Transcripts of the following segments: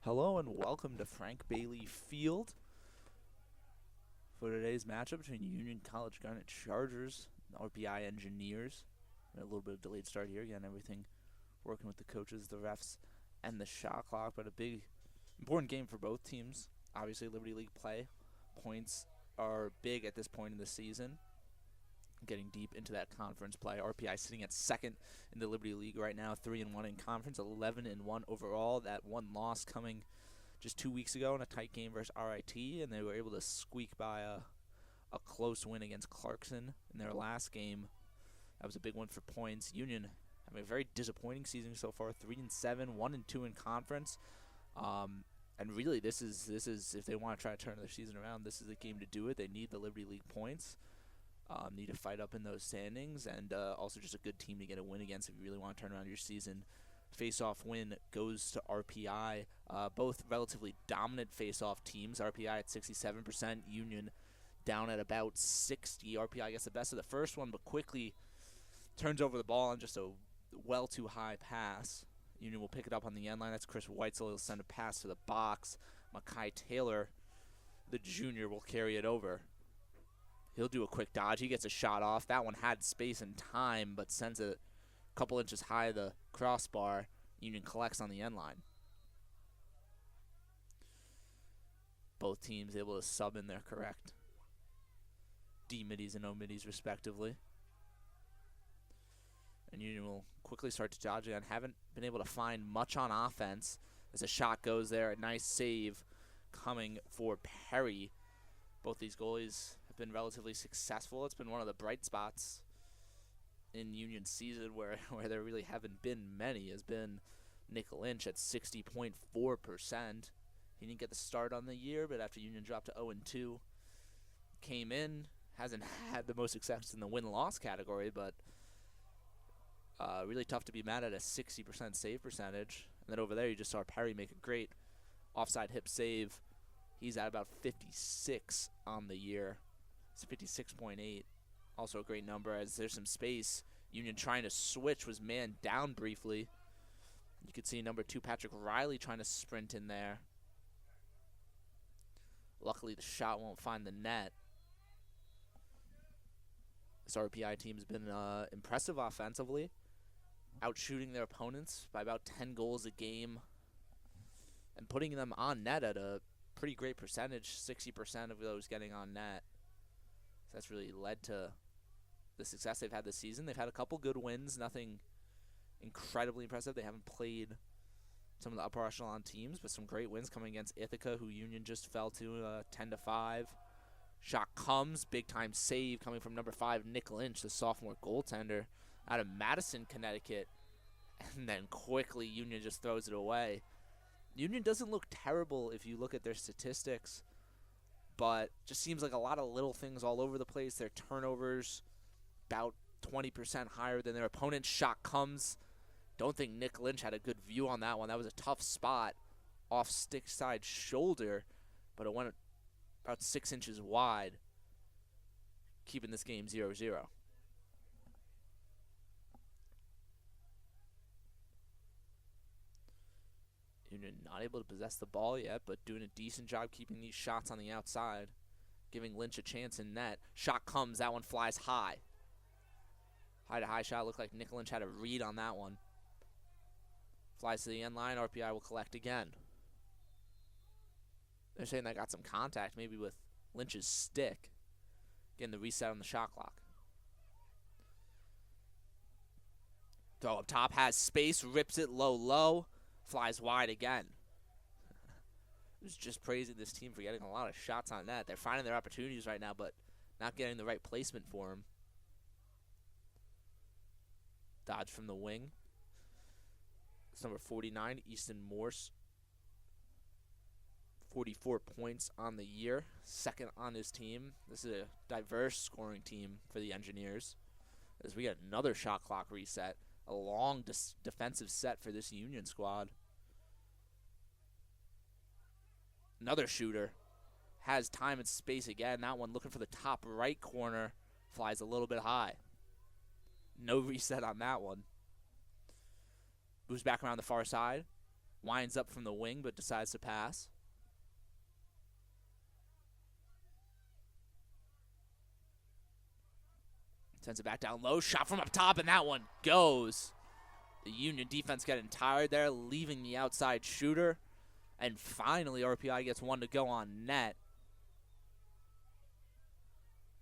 Hello and welcome to Frank Bailey Field for today's matchup between Union College Garnet Chargers and RPI Engineers. A little bit of delayed start here. Again, everything working with the coaches, the refs, and the shot clock. But a big, important game for both teams. Obviously, Liberty League play. Points are big at this point in the season. Getting deep into that conference play. RPI sitting at second in the Liberty League right now, 3-1 in conference, 11-1 overall. That one loss coming just 2 weeks ago in a tight game versus RIT, and they were able to squeak by a close win against Clarkson in their last game. That was a big one for points. Union having a very disappointing season so far, 3-7, 1-2 in conference. And really, this is if they want to try to turn their season around, this is the game to do it. They need the Liberty League points. Need to fight up in those standings, and also just a good team to get a win against if you really want to turn around your season. Face-off win goes to RPI. Both relatively dominant face-off teams. RPI at 67%, Union down at about 60. RPI gets the best of the first one, but quickly turns over the ball on just a well too high pass. Union will pick it up on the end line. That's Chris Weitzel. He'll send a pass to the box. Makai Taylor, the junior, will carry it over. He'll do a quick dodge. He gets a shot off. That one had space and time, but sends it a couple inches high of the crossbar. Union collects on the end line. Both teams able to sub in their correct D middies and O middies respectively. And Union will quickly start to dodge again. Haven't been able to find much on offense as a shot goes there. A nice save coming for Perry. Both these goalies have been relatively successful. It's been one of the bright spots in Union's season where there really haven't been many has been Nick Lynch at 60.4%. He didn't get the start on the year, but after Union dropped to 0-2, came in, hasn't had the most success in the win-loss category, but really tough to be mad at a 60% save percentage. And then over there you just saw Perry make a great offside hip save. He's at about 56 on the year. It's 56.8. Also a great number as there's some space. Union trying to switch, was man down briefly. You could see number 2, Patrick Riley, trying to sprint in there. Luckily, the shot won't find the net. This RPI team has been impressive offensively, outshooting their opponents by about 10 goals a game and putting them on net at a pretty great percentage, 60% of those getting on net. So that's really led to the success they've had this season. They've had a couple good wins, nothing incredibly impressive. They haven't played some of the upper echelon teams, but some great wins coming against Ithaca, who Union just fell to 10-5. Shot comes, big time save coming from number 5, Nick Lynch, the sophomore goaltender out of Madison, Connecticut. And then quickly Union just throws it away. Union doesn't look terrible if you look at their statistics, but just seems like a lot of little things all over the place. Their turnovers about 20% higher than their opponent's. Shot comes. Don't think Nick Lynch had a good view on that one. That was a tough spot off stick side shoulder, but it went about 6 inches wide, keeping this game 0-0. Union not able to possess the ball yet, but doing a decent job keeping these shots on the outside, giving Lynch a chance in net. Shot comes, that one flies high. High to high shot, looked like Nick Lynch had a read on that one. Flies to the end line, RPI will collect again. They're saying they got some contact, maybe with Lynch's stick. Getting the reset on the shot clock. Throw up top, has space, rips it low. Flies wide again. I was just praising this team for getting a lot of shots on net. They're finding their opportunities right now, but not getting the right placement for them. Dodge from the wing. It's number 49, Easton Morse. 44 points on the year. Second on his team. This is a diverse scoring team for the Engineers, as we get another shot clock reset. A long defensive set for this Union squad. Another shooter. Has time and space again. That one looking for the top right corner. Flies a little bit high. No reset on that one. Moves back around the far side. winds up from the wing but decides to pass. Sends it back down low, shot from up top, and that one goes. The Union defense getting tired there, leaving the outside shooter. And finally, RPI gets one to go on net,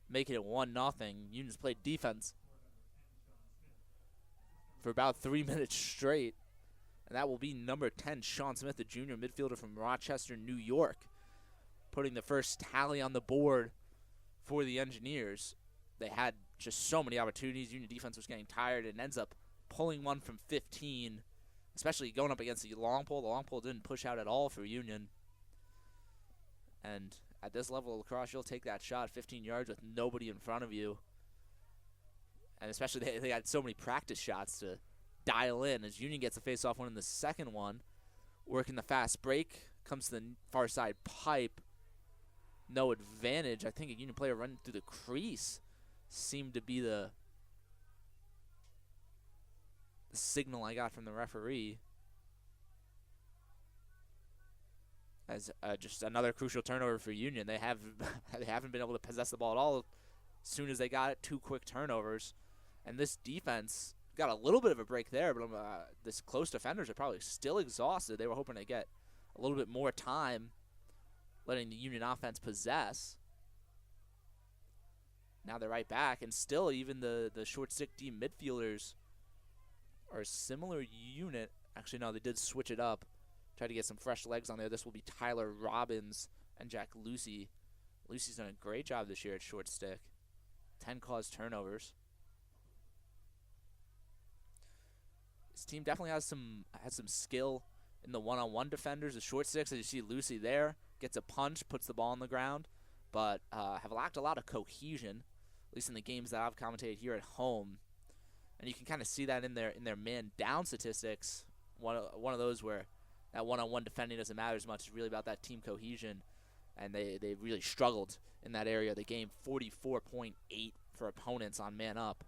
making it 1-0. Union's played defense for about 3 minutes straight. And that will be number 10, Sean Smith, the junior midfielder from Rochester, New York, putting the first tally on the board for the Engineers. They had just so many opportunities. Union defense was getting tired and ends up pulling one from 15, especially going up against the long pole. The long pole didn't push out at all for Union. And at this level of lacrosse, you'll take that shot 15 yards with nobody in front of you. And especially they had so many practice shots to dial in as Union gets a face-off one in the second one. Working the fast break, comes to the far side pipe. No advantage. I think a Union player running through the crease seemed to be the signal I got from the referee. As just another crucial turnover for Union. They haven't been able to possess the ball at all. As soon as they got it, 2 quick turnovers. And this defense got a little bit of a break there, but this close defenders are probably still exhausted. They were hoping to get a little bit more time letting the Union offense possess. Now they're right back, and still even the short stick D midfielders are a similar unit. Actually, no, they did switch it up. Try to get some fresh legs on there. This will be Tyler Robbins and Jack Lucy. Lucy's done a great job this year at short stick. 10 caused turnovers. This team definitely has some skill in the one-on-one defenders. The short sticks, as you see Lucy there, gets a punch, puts the ball on the ground, but have lacked a lot of cohesion, at least in the games that I've commentated here at home. And you can kind of see that in their man down statistics. One of those where that one-on-one defending doesn't matter as much. It's really about that team cohesion, and they really struggled in that area. They gained 44.8 for opponents on man up.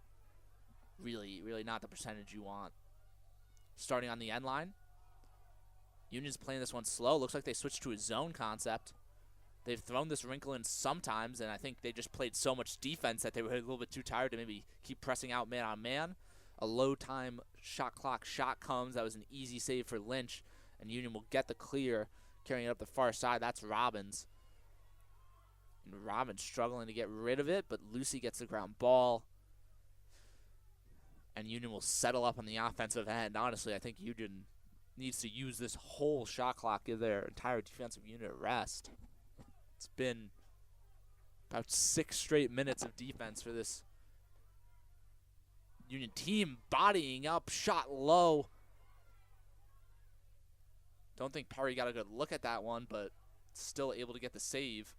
Really, really not the percentage you want. Starting on the end line, Union's playing this one slow. Looks like they switched to a zone concept. They've thrown this wrinkle in sometimes, and I think they just played so much defense that they were a little bit too tired to maybe keep pressing out man on man. A low time shot clock shot comes. That was an easy save for Lynch, and Union will get the clear, carrying it up the far side. That's Robbins. And Robbins struggling to get rid of it, but Lucy gets the ground ball. And Union will settle up on the offensive end. Honestly, I think Union needs to use this whole shot clock, give their entire defensive unit a rest. It's been about 6 straight minutes of defense for this Union team. Bodying up, shot low. Don't think Perry got a good look at that one, but still able to get the save.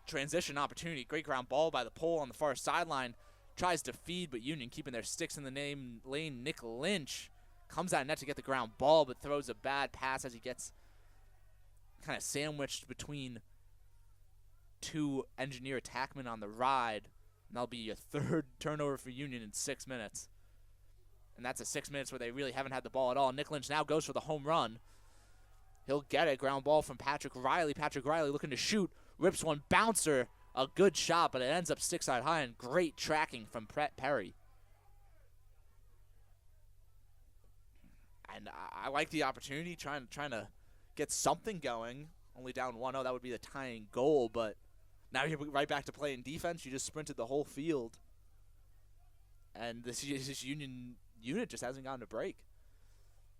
Transition opportunity. Great ground ball by the pole on the far sideline. Tries to feed, but Union keeping their sticks in the lane. Nick Lynch comes out net to get the ground ball, but throws a bad pass as he gets kind of sandwiched between 2 Engineer attackmen on the ride. And that'll be a 3rd turnover for Union in 6 minutes. And that's a 6 minutes where they really haven't had the ball at all. Nick Lynch now goes for the home run. He'll get it. Ground ball from Patrick Riley. Patrick Riley looking to shoot. Rips one bouncer. A good shot, but it ends up stick side high, and great tracking from Perry. And I like the opportunity, trying to get something going. Only down 1-0, that would be the tying goal, but now you're right back to playing defense. You just sprinted the whole field. And this Union unit just hasn't gotten a break.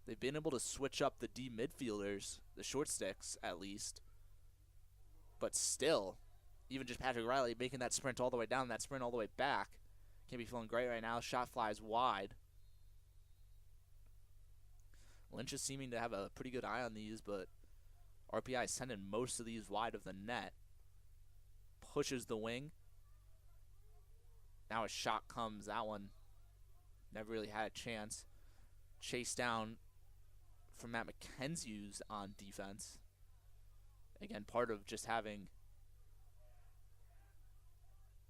They've been able to switch up the D midfielders, the short sticks at least. But still, even just Patrick Riley making that sprint all the way down, that sprint all the way back. Can't be feeling great right now. Shot flies wide. Lynch is seeming to have a pretty good eye on these, but RPI is sending most of these wide of the net. Pushes the wing. Now a shot comes. That one never really had a chance. Chased down from Matt McKenzie's on defense. Again, part of just having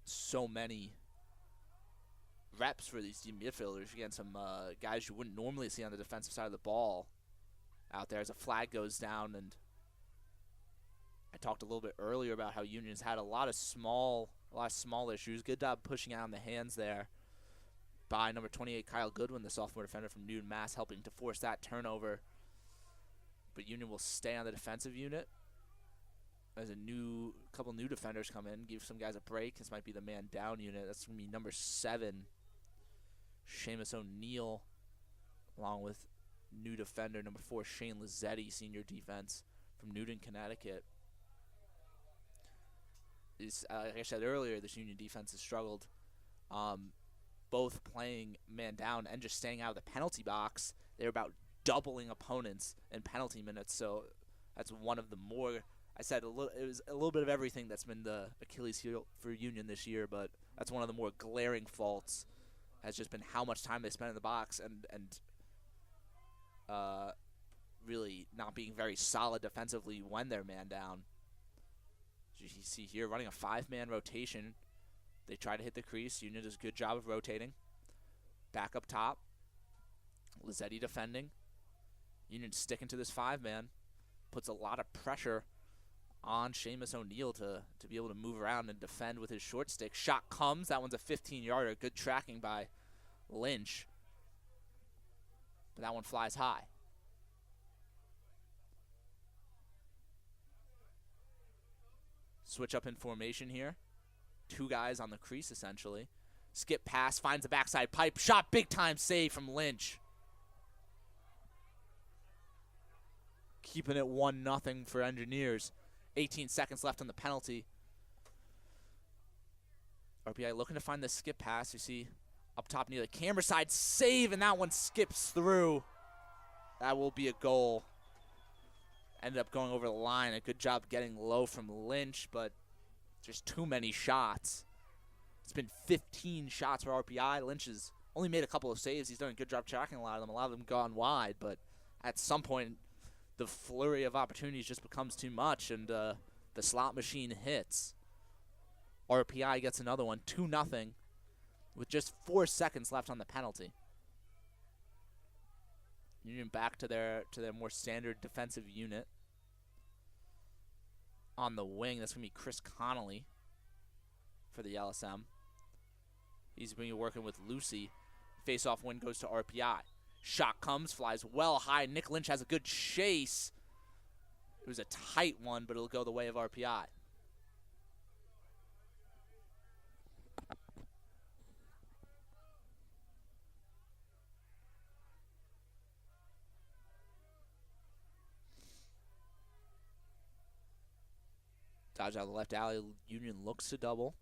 so many reps for these team midfielders against some guys you wouldn't normally see on the defensive side of the ball. out there as a flag goes down. And I talked a little bit earlier about how Union's had a lot of small issues. Good job pushing out in the hands there by number 28, Kyle Goodwin, the sophomore defender from Newton, Mass, helping to force that turnover. But Union will stay on the defensive unit as a couple new defenders come in, give some guys a break. This might be the man down unit. That's going to be number 7, Seamus O'Neill, along with new defender number 4, Shane Lazzetti, senior defense from Newton, Connecticut. Like I said earlier, this Union defense has struggled, both playing man down and just staying out of the penalty box. They're about doubling opponents in penalty minutes, so that's one of the more. I said it was a little bit of everything that's been the Achilles heel for Union this year, but that's one of the more glaring faults. Has just been how much time they spend in the box and really not being very solid defensively when they're man down. As you see here, running a 5-man rotation. They try to hit the crease. Union does a good job of rotating. Back up top. Lazzetti defending. Union sticking to this 5-man. Puts a lot of pressure on Seamus O'Neill to be able to move around and defend with his short stick. Shot comes. That one's a 15-yarder. Good tracking by Lynch. But that one flies high. Switch up in formation here. 2 guys on the crease, essentially. Skip pass, finds the backside pipe. Shot, big-time save from Lynch. Keeping it 1-0 for Engineers. 18 seconds left on the penalty. RPI looking to find the skip pass. You see up top near the camera side. Save, and that one skips through. That will be a goal. Ended up going over the line. A good job getting low from Lynch, but just too many shots. It's been 15 shots for RPI. Lynch has only made a couple of saves. He's done a good job tracking a lot of them. A lot of them gone wide, but at some point, the flurry of opportunities just becomes too much, and the slot machine hits. RPI gets another one, 2-0, with just 4 seconds left on the penalty. Union back to their more standard defensive unit. On the wing, that's going to be Chris Connolly for the LSM. He's going to be working with Lucy. Face-off win goes to RPI. Shot comes, flies well high. Nick Lynch has a good chase. It was a tight one, but it'll go the way of RPI. Dodge out of the left alley. Union looks to double,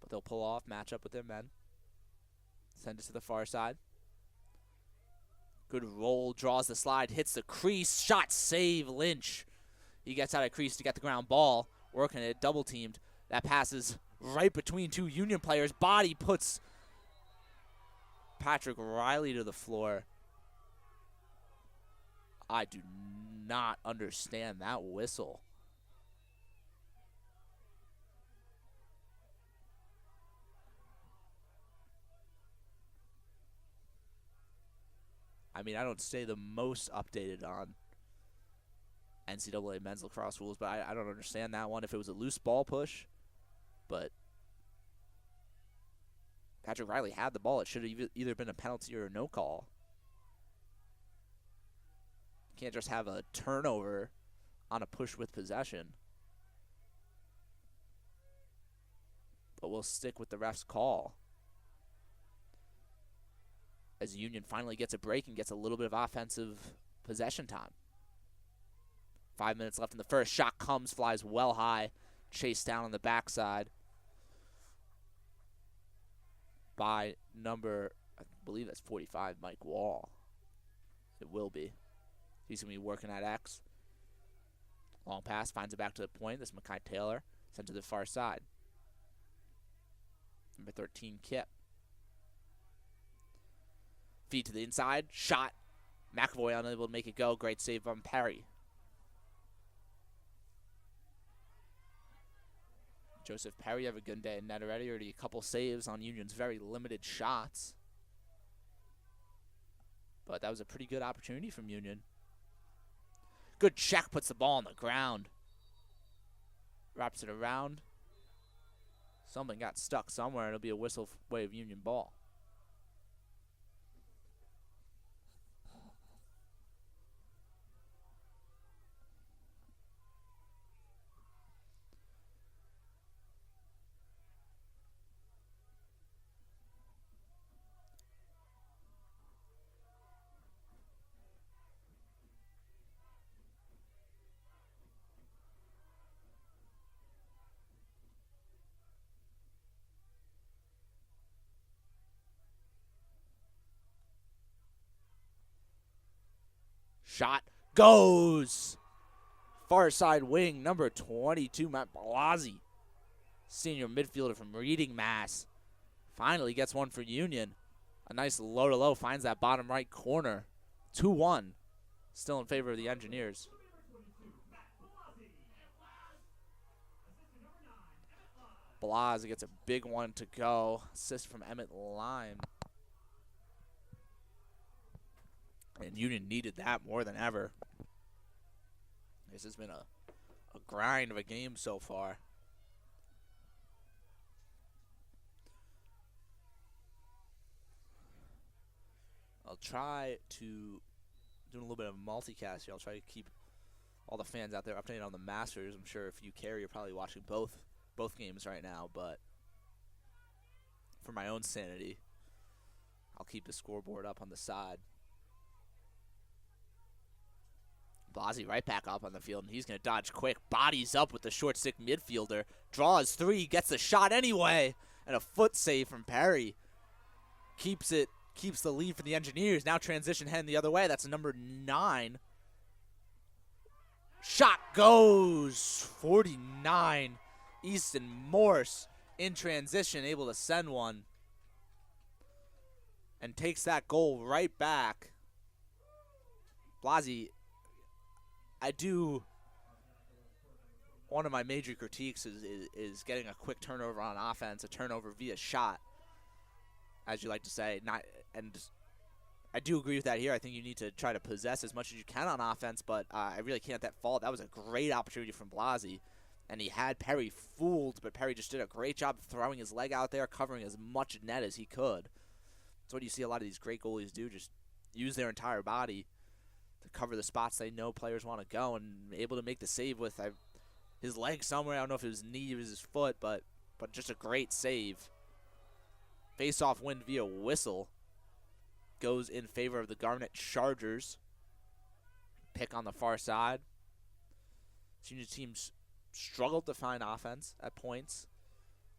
but they'll pull off, match up with their men. Send it to the far side. Good roll, draws the slide, hits the crease. Shot, save, Lynch. He gets out of crease to get the ground ball, working it, double teamed. That passes right between 2 Union players. Body puts Patrick Riley to the floor. I do not understand that whistle. I mean, I don't stay the most updated on NCAA men's lacrosse rules, but I don't understand that one. If it was a loose ball push, but Patrick Riley had the ball. It should have either been a penalty or a no call. You can't just have a turnover on a push with possession. But we'll stick with the ref's call. As Union finally gets a break and gets a little bit of offensive possession time. 5 minutes left in the first. Shot comes, flies well high. Chased down on the backside by number, I believe that's 45, Mike Wall. It will be. He's going to be working at X. Long pass, finds it back to the point. This is Mackay Taylor. Sent to the far side. Number 13, Kip. Feed to the inside. Shot. McAvoy unable to make it go. Great save from Perry. Joseph Perry have a good day in net already. Already a couple saves on Union's very limited shots. But that was a pretty good opportunity from Union. Good check, puts the ball on the ground. Wraps it around. Something got stuck somewhere. It'll be a whistle way of Union ball. Shot goes. Far side wing, number 22, Matt Blasi. Senior midfielder from Reading, Mass. Finally gets one for Union. A nice low-to-low, finds that bottom right corner. 2-1, still in favor of the Engineers. Blasi gets a big one to go. Assist from Emmett Lime. And Union needed that more than ever. This has been a grind of a game so far. I'll try to do a little bit of multicast here. I'll try to keep all the fans out there updated on the Masters. I'm sure if you care, you're probably watching both games right now, but for my own sanity, I'll keep the scoreboard up on the side. Blasi right back up on the field, and he's going to dodge quick. Bodies up with the short stick midfielder. Draws three, gets the shot anyway. And a foot save from Perry. Keeps the lead for the Engineers. Now transition heading the other way. That's number 9. Shot goes. 49. Easton Morse in transition, able to send one. And takes that goal right back. Blasi, one of my major critiques is getting a quick turnover on offense, a turnover via shot, as you like to say. And I do agree with that here. I think you need to try to possess as much as you can on offense, but I really can't let that fall. That was a great opportunity from Blasi, and he had Perry fooled, but Perry just did a great job throwing his leg out there, covering as much net as he could. That's what you see a lot of these great goalies do, just use their entire body to cover the spots they know players want to go, and able to make the save with his leg somewhere. I don't know if it was knee or his foot, but just a great save. Face-off win via whistle goes in favor of the Garnet Chargers. Pick on the far side. Senior teams struggled to find offense at points.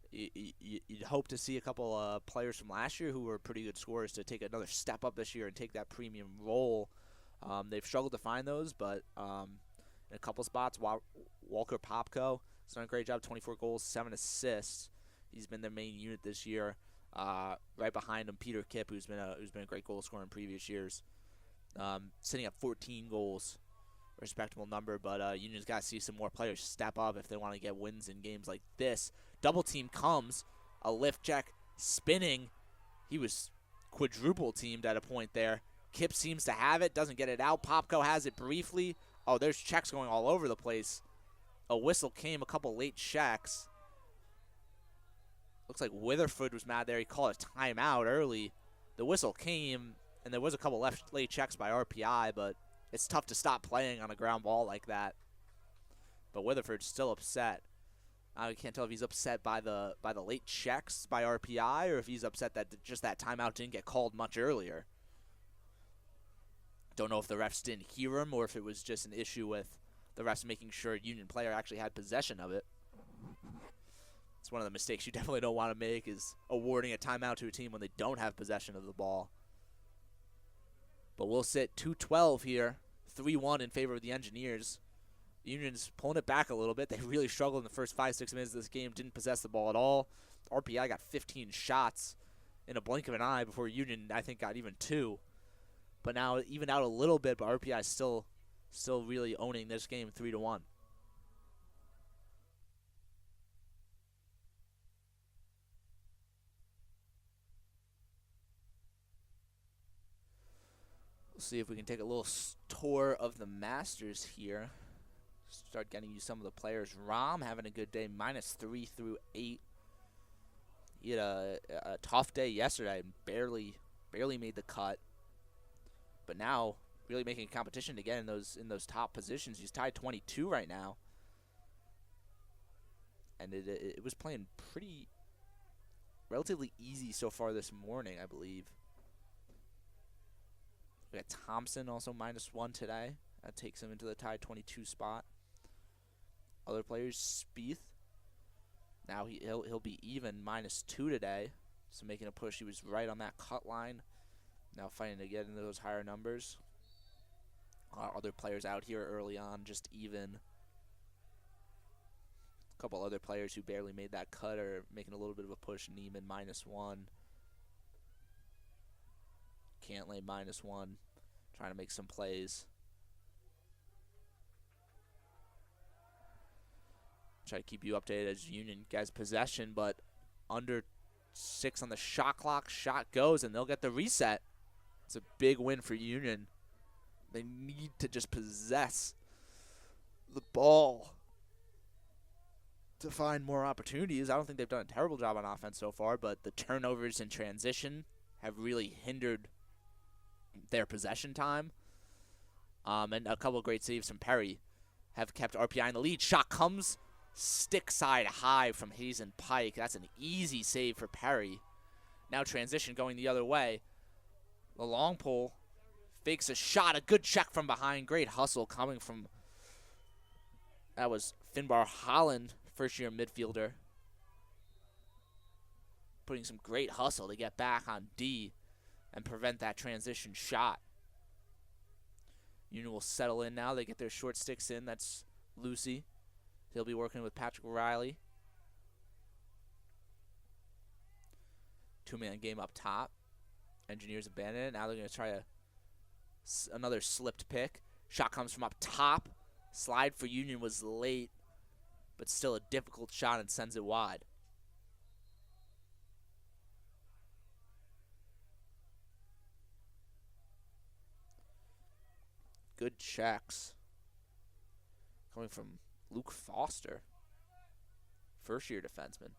You'd hope to see a couple players from last year who were pretty good scorers to take another step up this year and take that premium role. They've struggled to find those, but in a couple spots, Walker Popko has done a great job, 24 goals, 7 assists. He's been their main unit this year. Right behind him, Peter Kipp, who's been a great goal scorer in previous years, sitting at 14 goals, a respectable number. But Union's got to see some more players step up if they want to get wins in games like this. Double team comes, a lift check, spinning. He was quadruple teamed at a point there. Kipp seems to have it, doesn't get it out. Popko has it briefly. Oh, there's checks going all over the place. A whistle came, a couple late checks. Looks like Witherford was mad there. He called a timeout early. The whistle came, and there was a couple late checks by RPI, but it's tough to stop playing on a ground ball like that. But Witherford's still upset. I can't tell if he's upset by the late checks by RPI or if he's upset that just that timeout didn't get called much earlier. Don't know if the refs didn't hear him or if it was just an issue with the refs making sure a Union player actually had possession of it. It's one of the mistakes you definitely don't want to make, is awarding a timeout to a team when they don't have possession of the ball. But we'll sit 2-12 here, 3-1 in favor of the Engineers. Union's pulling it back a little bit. They really struggled in the first 5-6 minutes of this game, didn't possess the ball at all. RPI got 15 shots in a blink of an eye before Union, I think, got even 2. But now even out a little bit, but RPI is still really owning this game 3-1. see if we can take a little tour of the Masters here. Start getting you some of the players. Rahm having a good day, -3 through 8. He had a tough day yesterday and barely made the cut. But now really making a competition to get in those top positions. He's tied 22 right now. And it was playing pretty relatively easy so far this morning, I believe. We got Thompson also -1 today. That takes him into the tied 22 spot. Other players, Spieth. Now he'll be even -2 today. So making a push. He was right on that cut line. Now fighting to get into those higher numbers. Other players out here early on, just even. A couple other players who barely made that cut are making a little bit of a push. Neiman -1. Cantlay -1. Trying to make some plays. Try to keep you updated as Union gets possession, but under 6 on the shot clock. Shot goes, and they'll get the reset. It's a big win for Union. They need to just possess the ball to find more opportunities. I don't think they've done a terrible job on offense so far, but the turnovers in transition have really hindered their possession time. And a couple of great saves from Perry have kept RPI in the lead. Shot comes stick side high from Hazen Pike. That's an easy save for Perry. Now transition going the other way. The long pull fakes a shot. A good check from behind. Great hustle coming from, that was Finbar Holland, first-year midfielder. Putting some great hustle to get back on D and prevent that transition shot. Union will settle in now. They get their short sticks in. That's Lucy. He'll be working with Patrick Riley. 2-man game up top. Engineers abandon it. Now they're going to try another slipped pick. Shot comes from up top. Slide for Union was late, but still a difficult shot and sends it wide. Good checks coming from Luke Foster, first-year defenseman.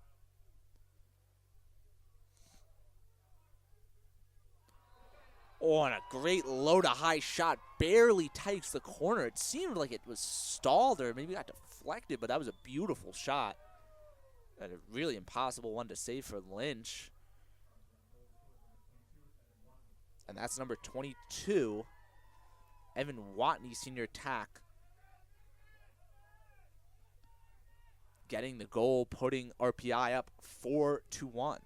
Oh, and a great low-to-high shot. Barely takes the corner. It seemed like it was stalled or maybe got deflected, but that was a beautiful shot. And a really impossible one to save for Lynch. And that's number 22, Evan Watney, senior tack. Getting the goal, putting RPI up 4-1.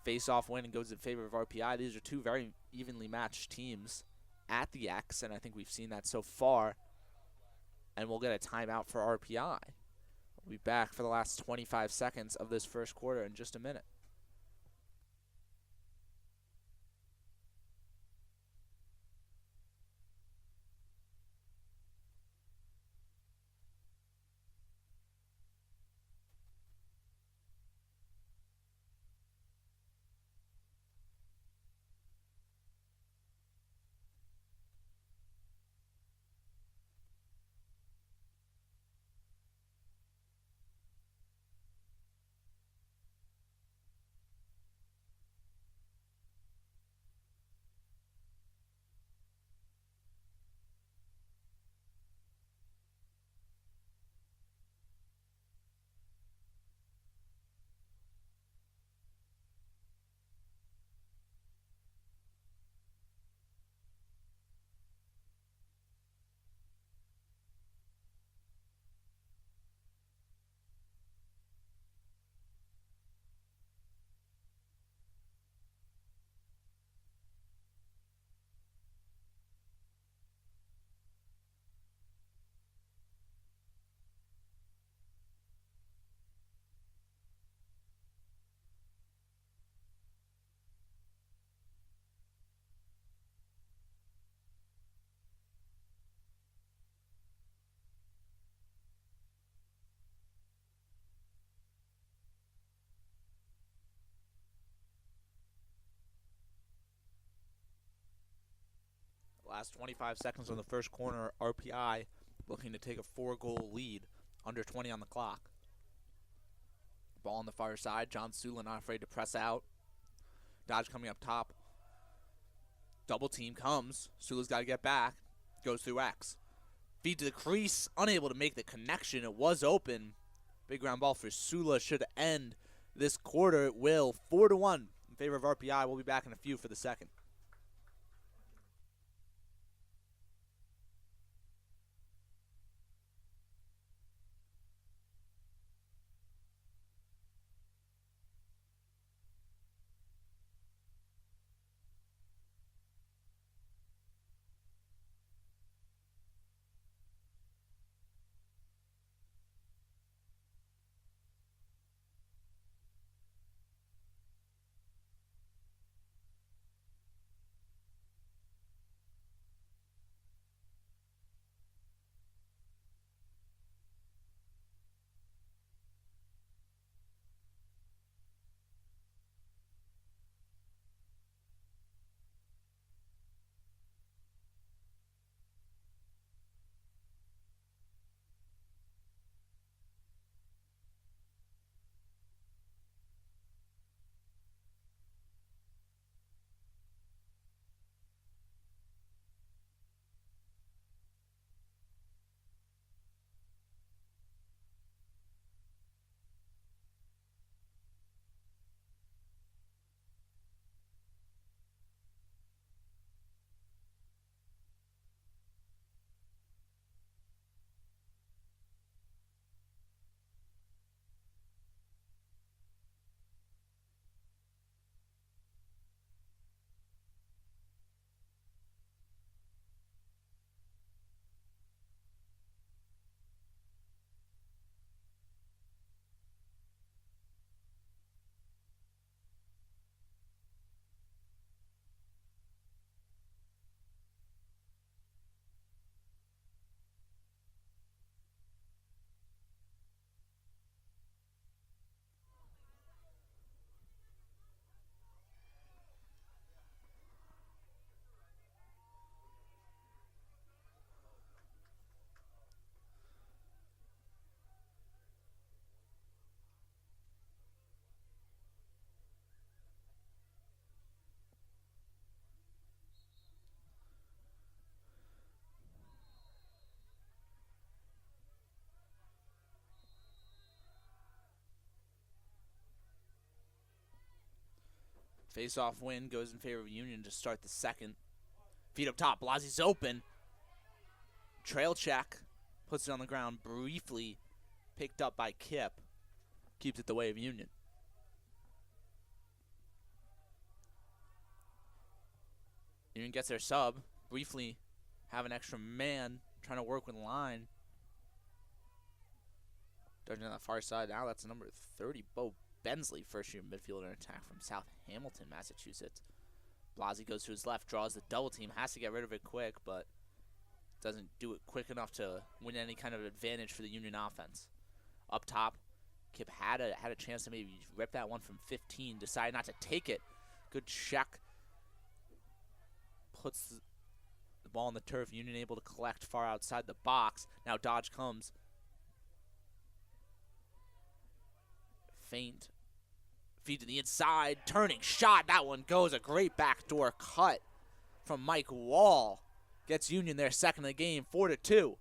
Face-off win and goes in favor of RPI. These are two very evenly matched teams at the X, and I think we've seen that so far. And we'll get a timeout for RPI. We'll be back for the last 25 seconds of this first quarter in just a minute. Last 25 seconds on the first corner, RPI looking to take a 4-goal lead. Under 20 on the clock. Ball on the far side. John Sula not afraid to press out. Dodge coming up top. Double team comes. Sula's got to get back. Goes through X. Feed to the crease. Unable to make the connection. It was open. Big ground ball for Sula. Should end this quarter. It will. 4-1 in favor of RPI. We'll be back in a few for the second. Face-off win goes in favor of Union to start the second. Feet up top. Blasi's open. Trail check. Puts it on the ground briefly. Picked up by Kip. Keeps it the way of Union. Union gets their sub. Briefly have an extra man trying to work with line. Dodging on the far side. Now that's number 30, Bo Bensley, first-year midfielder attack from South Hamilton, Massachusetts. Blasi goes to his left, draws the double team, has to get rid of it quick, but doesn't do it quick enough to win any kind of advantage for the Union offense. Up top, Kip had a chance to maybe rip that one from 15, decided not to take it. Good check. Puts the ball on the turf. Union able to collect far outside the box. Now Dodge comes. Feint. Feed to the inside, turning shot. That one goes. A great backdoor cut from Mike Wall. Gets Union their second of the game, 4-2.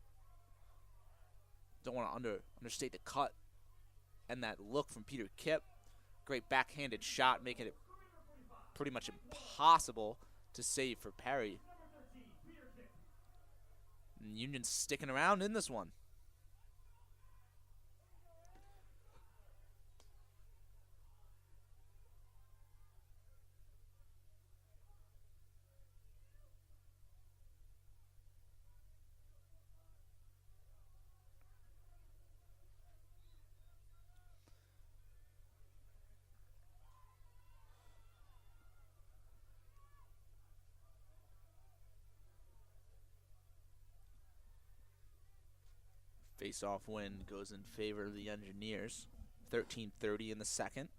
Don't want to understate the cut and that look from Peter Kip. Great backhanded shot, making it pretty much impossible to save for Perry. And Union's sticking around in this one. Face-off win goes in favor of the Engineers. 13:30 in the second.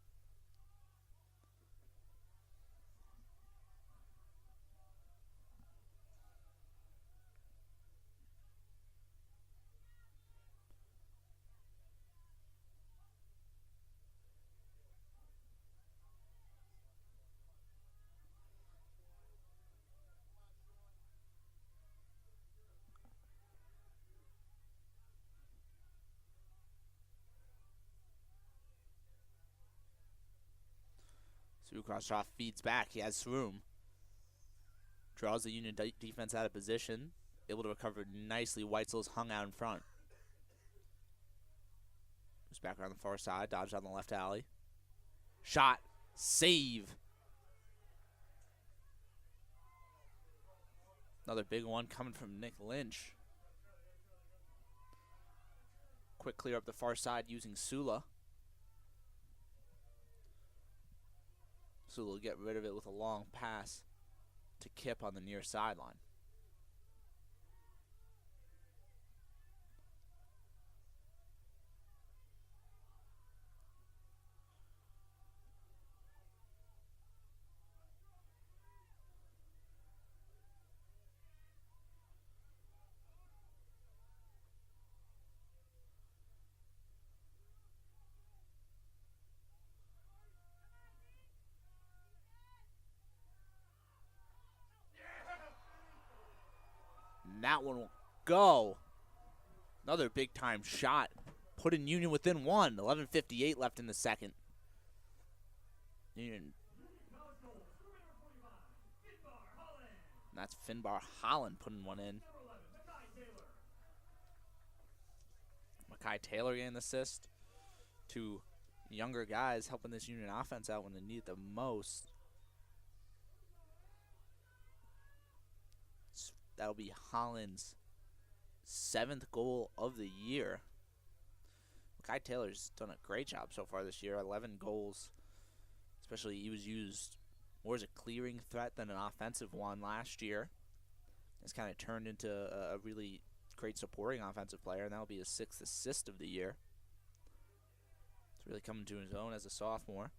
Through cross shot, feeds back. He has room. Draws the Union defense out of position. Able to recover nicely. Weitzel's hung out in front. Moves back around the far side. Dodged on the left alley. Shot. Save. Another big one coming from Nick Lynch. Quick clear up the far side using Sula. Sula will get rid of it with a long pass to Kip on the near sideline. That one will go. Another big time shot. Putting Union within one. 11:58 left in the second. Union. And that's Finbar Holland putting one in. Makai Taylor getting an assist. Two younger guys helping this Union offense out when they need it the most. That'll be Holland's 7th goal of the year. Makai Taylor's done a great job so far this year. 11 goals. Especially he was used more as a clearing threat than an offensive one last year. It's kind of turned into a really great supporting offensive player, and that'll be his 6th assist of the year. It's really coming to his own as a sophomore.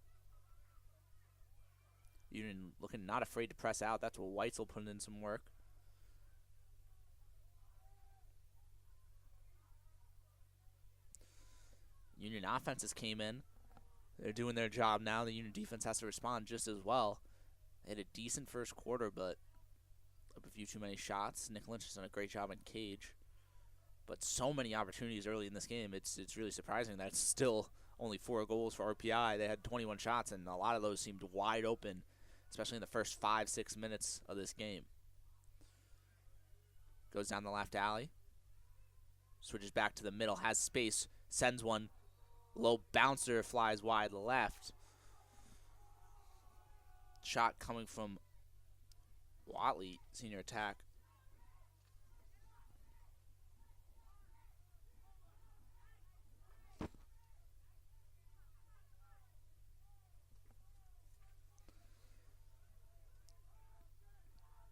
Union looking not afraid to press out. That's what Weitzel putting in some work. Union offenses came in. They're doing their job now. The Union defense has to respond just as well. They had a decent first quarter, but up a few too many shots. Nick Lynch has done a great job in cage. But so many opportunities early in this game, it's really surprising that it's still only 4 goals for RPI. They had 21 shots, and a lot of those seemed wide open, especially in the first 5-6 minutes of this game. Goes down the left alley. Switches back to the middle, has space, sends one. Low bouncer flies wide left. Shot coming from Watley, senior attack.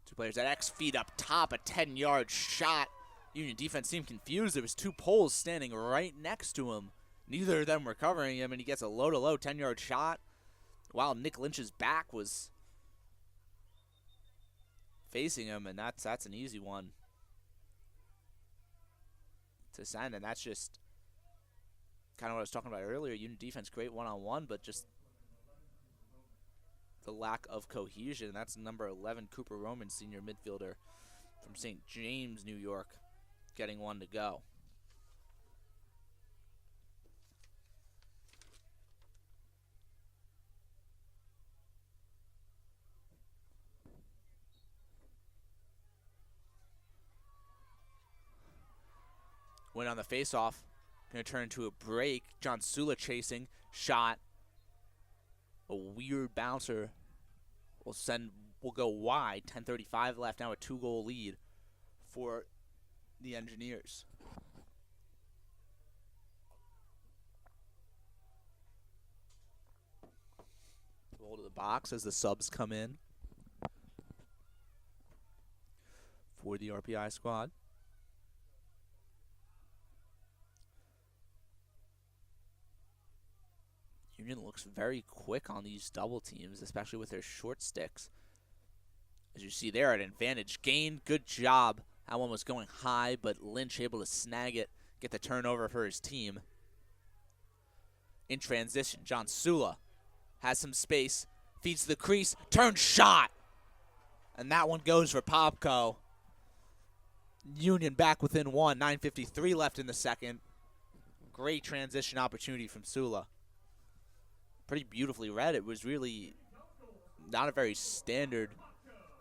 Two players at X feet up top, a 10-yard shot. Union defense seemed confused. There was 2 poles standing right next to him. Neither of them were covering him, and he gets a low-to-low 10-yard shot while Nick Lynch's back was facing him, and that's an easy one to send, and that's just kind of what I was talking about earlier. Union defense, great one-on-one, but just the lack of cohesion. That's number 11, Cooper Roman, senior midfielder from St. James, New York, getting one to go. Went on the face-off. Going to turn into a break. John Sula chasing. Shot. A weird bouncer. Will go wide. 10:35 left. Now a 2-goal lead for the Engineers. Roll to the box as the subs come in for the RPI squad. Union looks very quick on these double teams, especially with their short sticks. As you see there, an advantage gained. Good job. That one was going high, but Lynch able to snag it, get the turnover for his team. In transition, John Sula has some space, feeds to the crease, turn shot. And that one goes for Popko. Union back within 1, 9:53 left in the second. Great transition opportunity from Sula. Pretty beautifully read. It was really not a very standard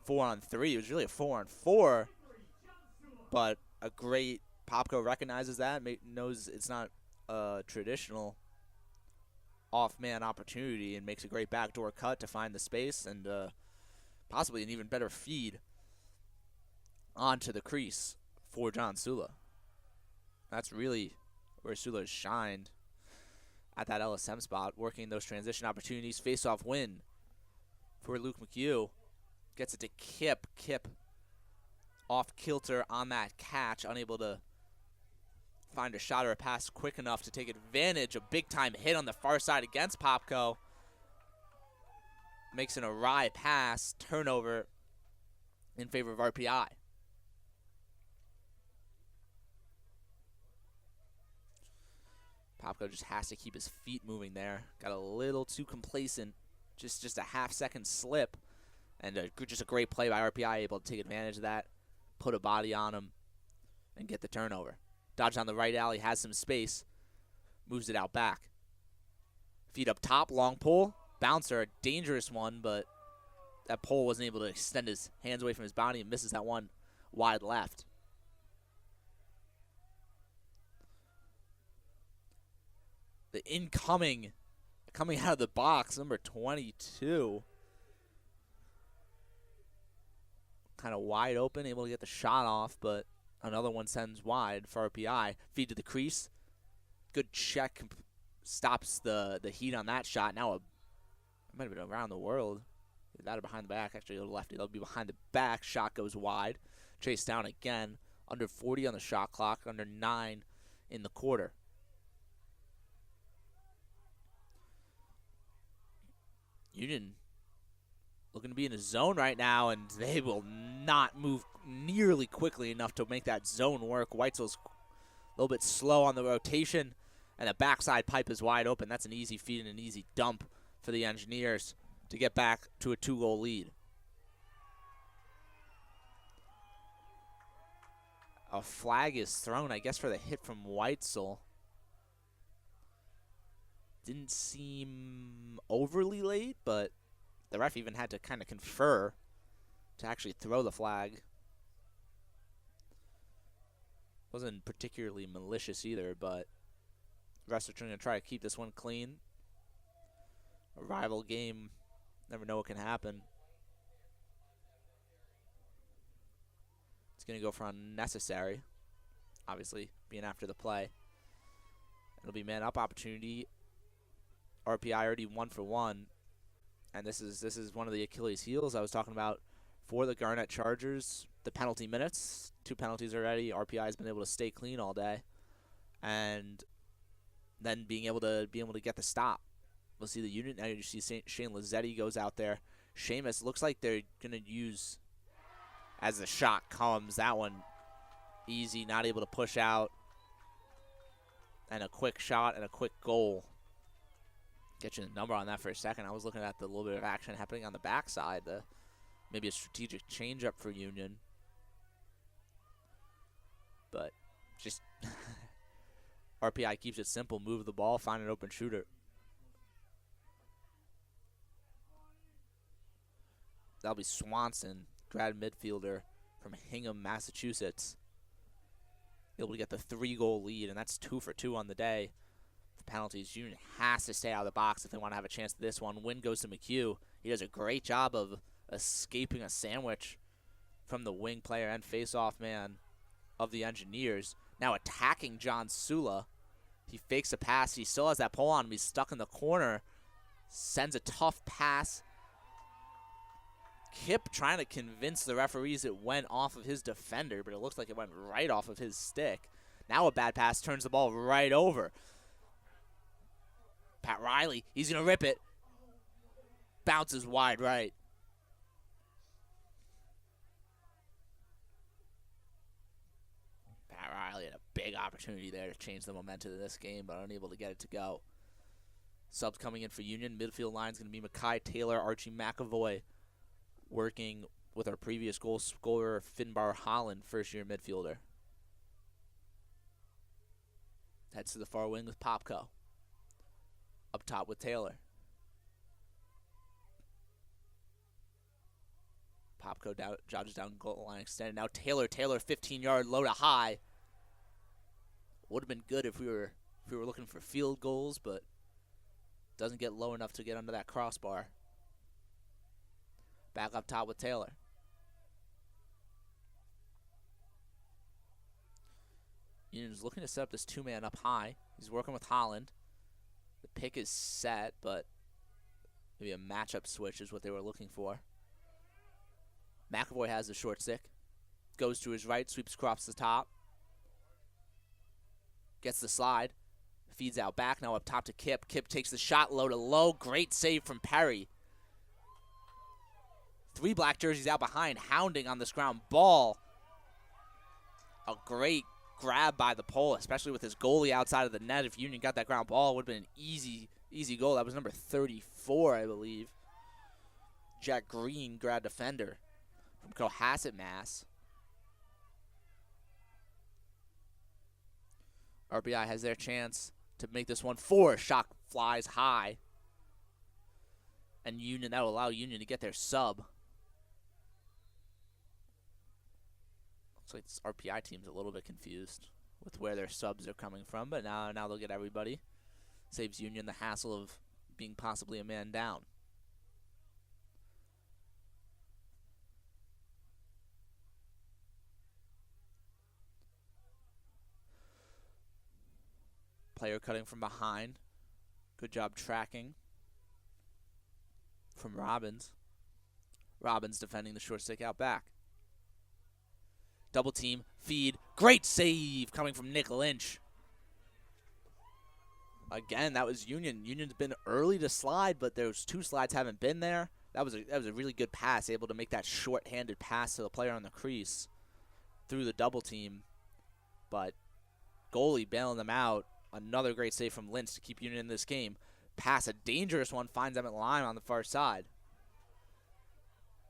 4-on-3. It was really a 4-on-4, but a great Popko recognizes that, knows it's not a traditional off-man opportunity, and makes a great backdoor cut to find the space and possibly an even better feed onto the crease for John Sula. That's really where Sula has shined at that LSM spot, working those transition opportunities. Face-off win for Luke McHugh. Gets it to Kip. Kip off kilter on that catch, unable to find a shot or a pass quick enough to take advantage. A big-time hit on the far side against Popko. Makes an awry pass, turnover in favor of RPI. Popko just has to keep his feet moving there. Got a little too complacent. Just a half-second slip. And just a great play by RPI, able to take advantage of that, put a body on him, and get the turnover. Dodge on the right alley, has some space, moves it out back. Feet up top, long pull. Bouncer, a dangerous one, but that pole wasn't able to extend his hands away from his body and misses that one wide left. The incoming, coming out of the box, number 22. Kind of wide open, able to get the shot off, but another one sends wide for RPI. Feed to the crease. Good check, stops the heat on that shot. Now it might have been around the world. Either that or behind the back. Actually, it'll lefty. It'll be behind the back. Shot goes wide. Chase down again. Under 40 on the shot clock. Under 9 in the quarter. Union looking to be in a zone right now, and they will not move nearly quickly enough to make that zone work. Weitzel's a little bit slow on the rotation, and the backside pipe is wide open. That's an easy feed and an easy dump for the Engineers to get back to a 2-goal lead. A flag is thrown, I guess, for the hit from Weitzel. Didn't seem overly late, but the ref even had to kind of confer to actually throw the flag. Wasn't particularly malicious either, but refs are trying to try to keep this one clean. A rival game, never know what can happen. It's going to go for unnecessary, obviously, being after the play. It'll be man-up opportunity. RPI already 1 for 1, and this is one of the Achilles heels I was talking about for the Garnett Chargers. The penalty minutes, 2 penalties already. RPI has been able to stay clean all day, and then being able to get the stop. We'll see the unit now. You see Shane Lazzetti goes out there. Seamus looks like they're gonna use as the shot comes. That one easy, not able to push out, and a quick shot and a quick goal. Get you the number on that for a second. I was looking at the little bit of action happening on the backside. Maybe a strategic change-up for Union. But just RPI keeps it simple. Move the ball, find an open shooter. That'll be Swanson, grad midfielder from Hingham, Massachusetts. Able to get the 3-goal lead, and that's 2 for 2 on the day. Penalties. Union has to stay out of the box if they want to have a chance at this one. Win goes to McHugh. He does a great job of escaping a sandwich from the wing player and face-off man of the Engineers. Now attacking John Sula. He fakes a pass. He still has that pull on him. He's stuck in the corner. Sends a tough pass. Kip trying to convince the referees it went off of his defender, but it looks like it went right off of his stick. Now a bad pass turns the ball right over. Pat Riley, he's going to rip it. Bounces wide right. Pat Riley had a big opportunity there to change the momentum of this game, but unable to get it to go. Subs coming in for Union. Midfield line is going to be Mackay Taylor, Archie McAvoy, working with our previous goal scorer, Finbar Holland, first-year midfielder. Heads to the far wing with Popko. Up top with Taylor. Popko dodges down goal line extended. Now Taylor, 15-yard low to high. Would have been good if we were looking for field goals, but doesn't get low enough to get under that crossbar. Back up top with Taylor. Union's looking to set up this two-man up high. He's working with Holland. The pick is set, but maybe a matchup switch is what they were looking for. McAvoy has the short stick. Goes to his right, sweeps across the top. Gets the slide. Feeds out back, now up top to Kip. Kip takes the shot low to low. Great save from Perry. 3 black jerseys out behind, hounding on this ground ball. A great grab by the pole, especially with his goalie outside of the net. If Union got that ground ball, it would have been an easy goal. That was number 34, I believe. Jack Green, grad defender from Cohasset, Mass. RBI has their chance to make this one 4. Shot flies high. And Union, that will allow Union to get their sub. Looks like this RPI team's a little bit confused with where their subs are coming from, but now they'll get everybody. Saves Union the hassle of being possibly a man down. Player cutting from behind. Good job tracking from Robbins. Robbins defending the short stick out back. Double team, feed, great save coming from Nick Lynch. Again, that was Union. Union's been early to slide, but those 2 slides haven't been there. That was a really good pass, able to make that short-handed pass to the player on the crease through the double team. But goalie bailing them out. Another great save from Lynch to keep Union in this game. Pass, a dangerous one, finds them at line on the far side.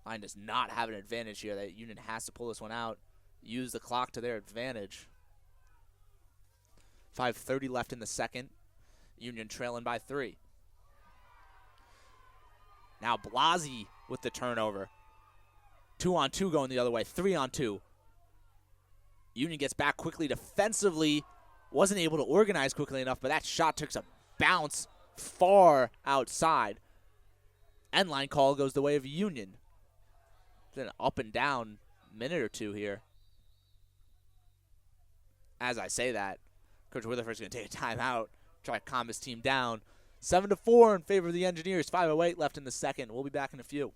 Line does not have an advantage here. That Union has to pull this one out. Use the clock to their advantage. 5:30 left in the second. Union trailing by 3. Now Blasi with the turnover. 2-on-2 going the other way. 3-on-2. Union gets back quickly defensively. Wasn't able to organize quickly enough, but that shot took a bounce far outside. End line call goes the way of Union. It's been an up and down minute or two here. As I say that, Coach Witherford's going to take a timeout, try to calm his team down. 7-4 in favor of the Engineers. 5:08 left in the second. We'll be back in a few.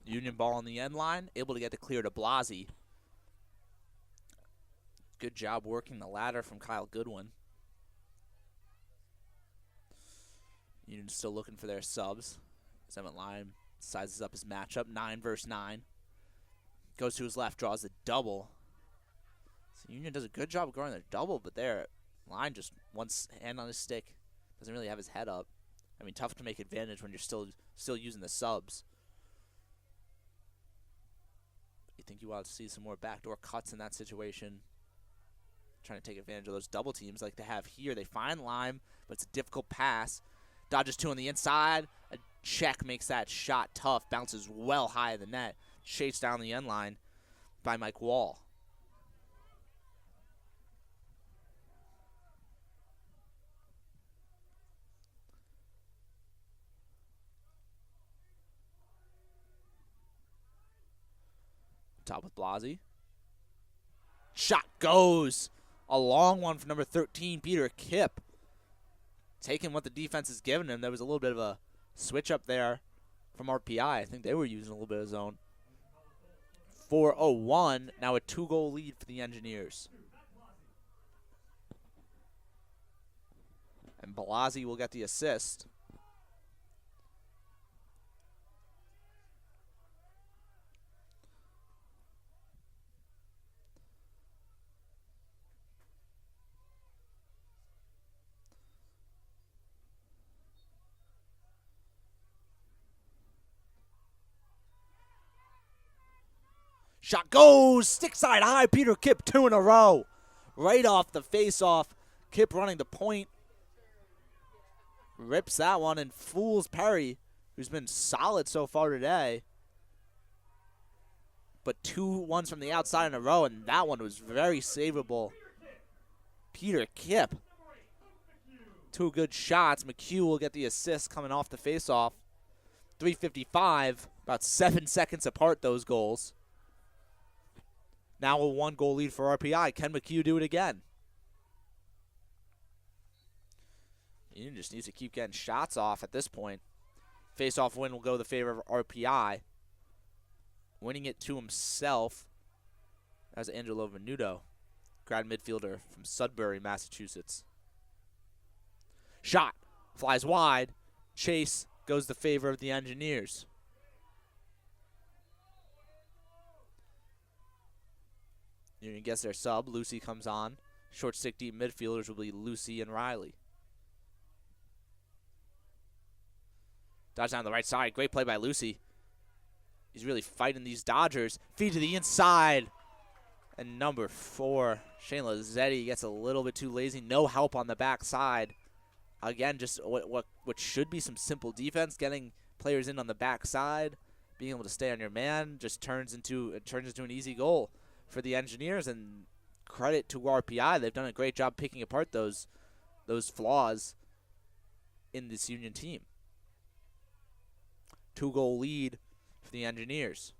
Union ball on the end line, able to get the clear to Blasi. Good job working the ladder from Kyle Goodwin. Union still looking for their subs. Emmett Line sizes up his matchup, 9 versus 9. Goes to his left, draws the double. So Union does a good job of growing their double, but there, Line just one hand on his stick. Doesn't really have his head up. I mean, tough to make advantage when you're still using the subs. You think you want to see some more backdoor cuts in that situation? Trying to take advantage of those double teams like they have here. They find Lime, but it's a difficult pass. Dodges 2 on the inside. A check makes that shot tough. Bounces well high of the net. Chased down the end line by Mike Wall. Top with Blasi. Shot goes. A long one for number 13, Peter Kipp. Taking what the defense has given him. There was a little bit of a switch up there from RPI. I think they were using a little bit of zone. 4-0-1. Now a 2-goal lead for the Engineers. And Blasi will get the assist. Shot goes, stick side high, Peter Kipp, 2 in a row. Right off the face-off, Kipp running the point. Rips that one and fools Perry, who's been solid so far today. But 2 ones from the outside in a row, and that one was very savable. Peter Kipp. 2 good shots. McHugh will get the assist coming off the face-off. 3:55, about 7 seconds apart, those goals. Now a 1-goal lead for RPI. Can McHugh do it again? Union just needs to keep getting shots off at this point. Face-off win will go the favor of RPI. Winning it to himself as Angelo Venuto, grad midfielder from Sudbury, Massachusetts. Shot. Flies wide. Chase goes the favor of the Engineers. Union gets their sub. Lucy comes on. Short stick deep midfielders will be Lucy and Riley. Dodge down the right side. Great play by Lucy. He's really fighting these Dodgers. Feed to the inside. And number 4, Shane Lazzetti gets a little bit too lazy. No help on the backside. Again, just what should be some simple defense. Getting players in on the backside. Being able to stay on your man just turns into an easy goal for the Engineers, and credit to RPI. They've done a great job picking apart those flaws in this Union team. 2-goal lead for the Engineers.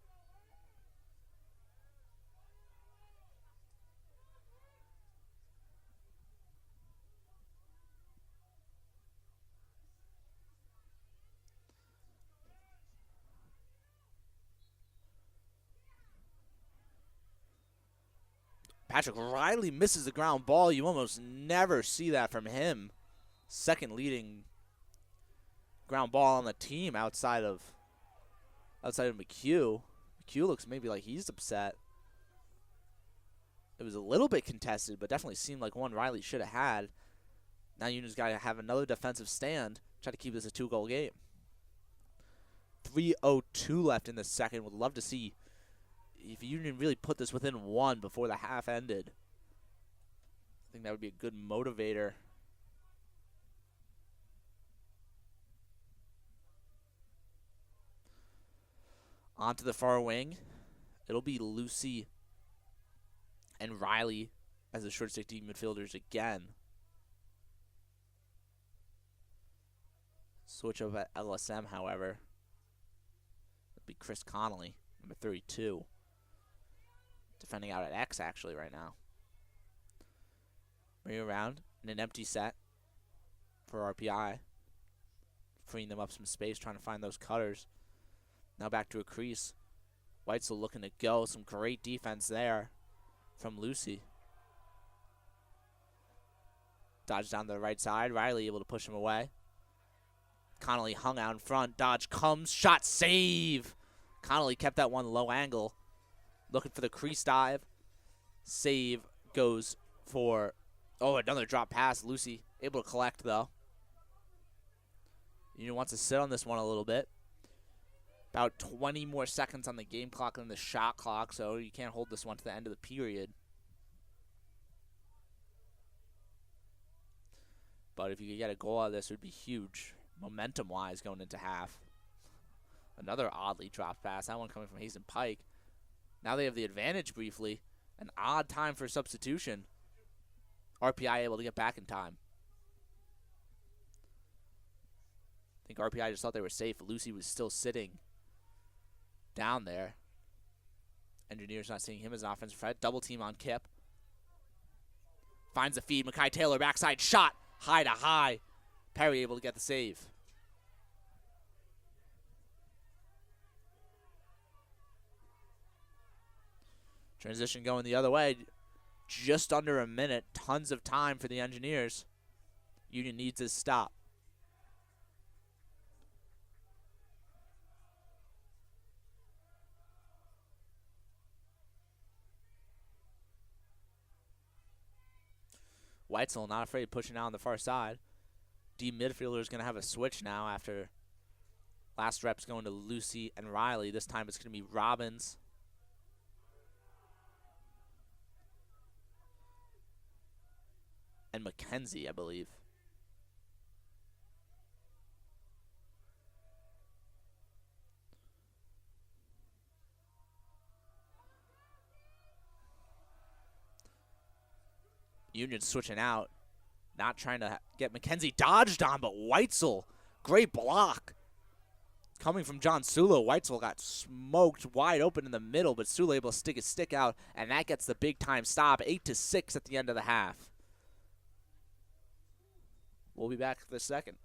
Patrick Riley misses the ground ball. You almost never see that from him. Second leading ground ball on the team outside of McHugh. McHugh looks maybe like he's upset. It was a little bit contested, but definitely seemed like one Riley should have had. Now Union's got to have another defensive stand, try to keep this a 2-goal game. 3:02 left in the second. Would love to see if Union really put this within 1 before the half ended. I think that would be a good motivator. Onto the far wing. It'll be Lucy and Riley as the short stick deep midfielders again. Switch up at LSM, however. It'll be Chris Connolly, number 32. Defending out at X, actually, right now. Bring around in an empty set for RPI. Freeing them up some space, trying to find those cutters. Now back to a crease. Weitzel looking to go. Some great defense there from Lucy. Dodge down the right side. Riley able to push him away. Connolly hung out in front. Dodge comes. Shot save. Connolly kept that one low angle. Looking for the crease dive. Save goes for, another drop pass. Lucy able to collect, though. Union wants to sit on this one a little bit. About 20 more seconds on the game clock than the shot clock, so you can't hold this one to the end of the period. But if you could get a goal out of this, it would be huge, momentum-wise, going into half. Another oddly dropped pass, that one coming from Hazen Pike. Now they have the advantage briefly. An odd time for substitution. RPI able to get back in time. I think RPI just thought they were safe. Lucy was still sitting down there. Engineers not seeing him as an offensive threat. Double team on Kip. Finds the feed. Mackay Taylor backside shot. High to high. Perry able to get the save. Transition going the other way. Just under a minute. Tons of time for the Engineers. Union needs his stop. Weitzel not afraid of pushing out on the far side. D midfielder is going to have a switch now after last reps going to Lucy and Riley. This time it's going to be Robbins. And McKenzie, I believe. Union switching out. Not trying to get McKenzie dodged on, but Weitzel, great block. Coming from John Sula, Weitzel got smoked wide open in the middle, but Sula able to stick his stick out, and that gets the big time stop, 8-6 at the end of the half. We'll be back for the second.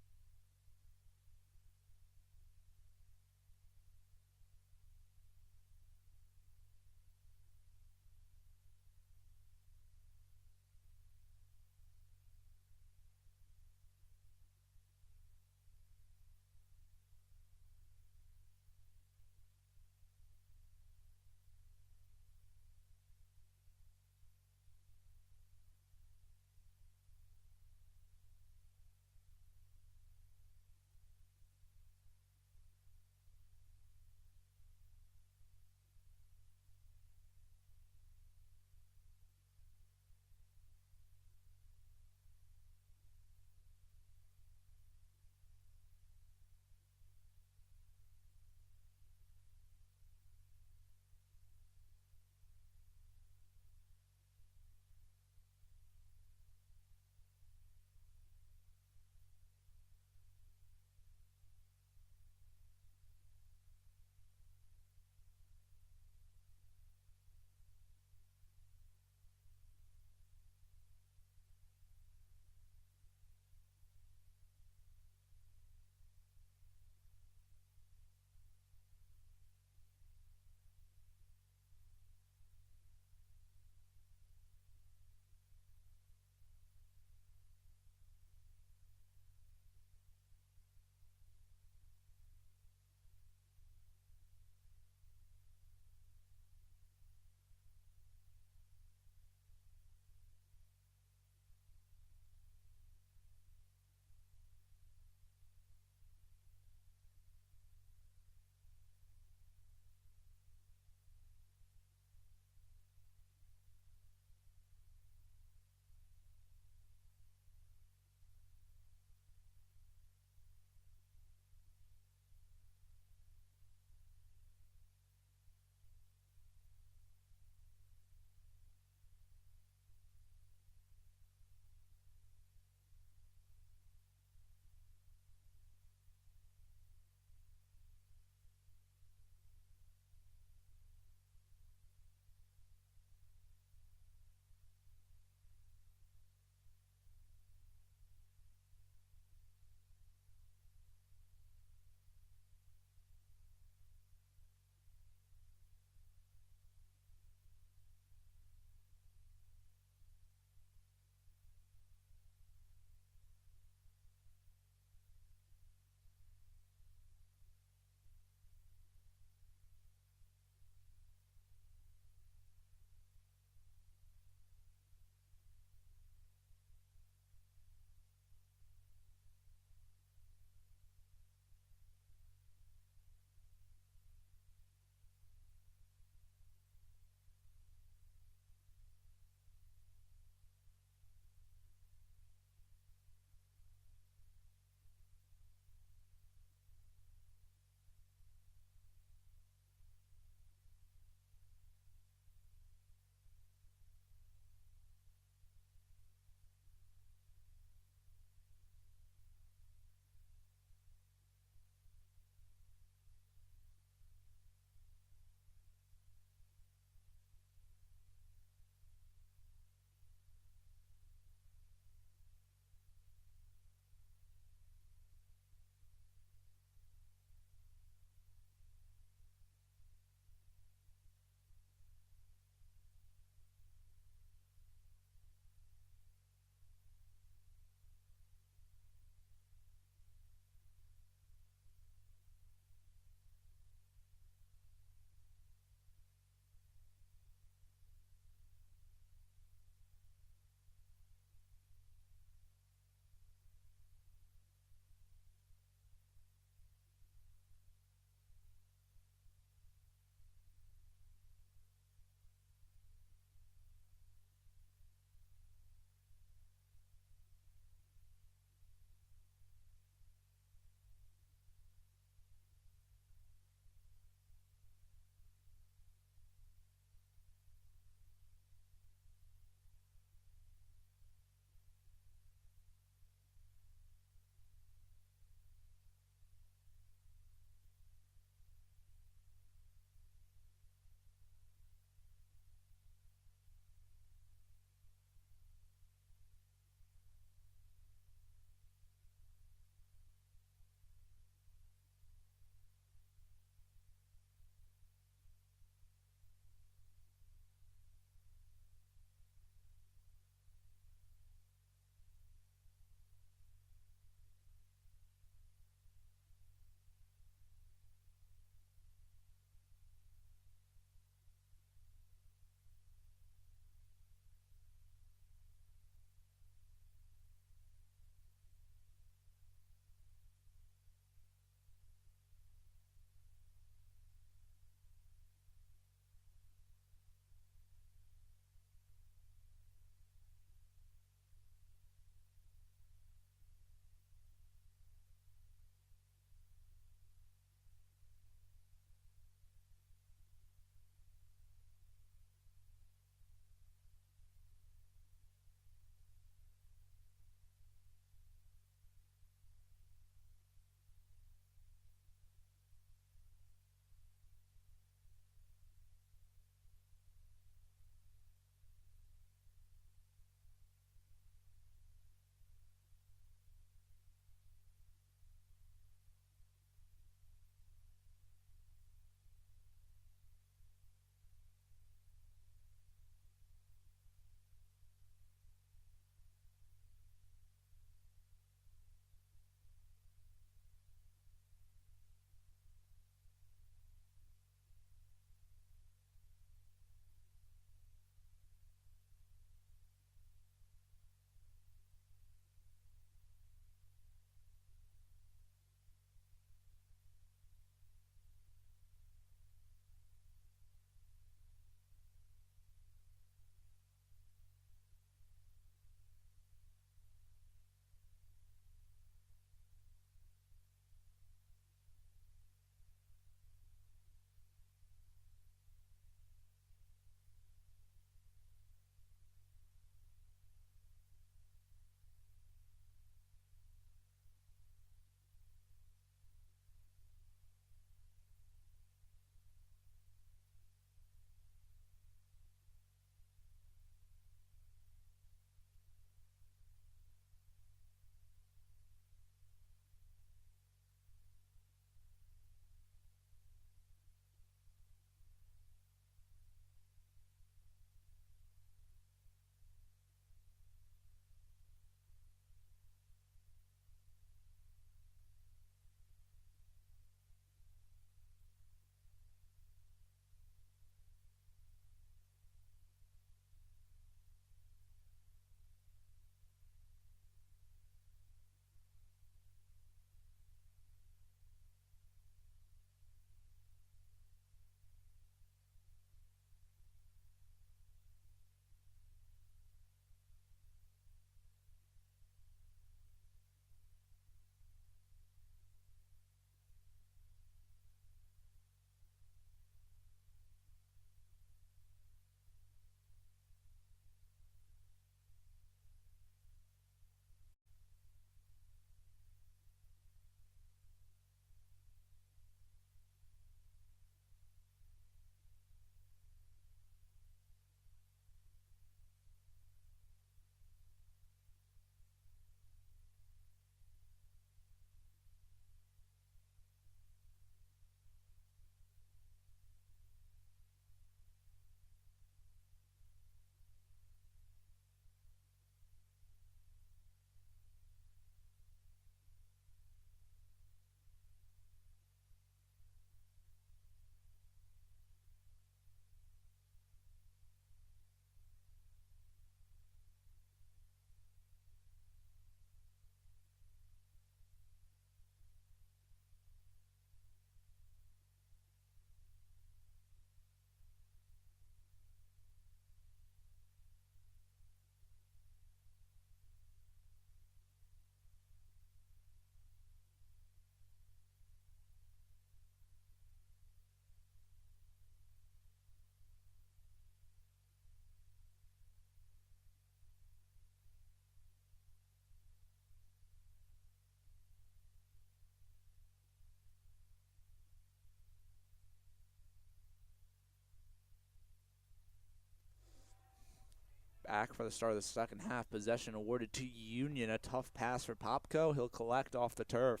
Back for the start of the second half. Possession awarded to Union. A tough pass for Popko. He'll collect off the turf.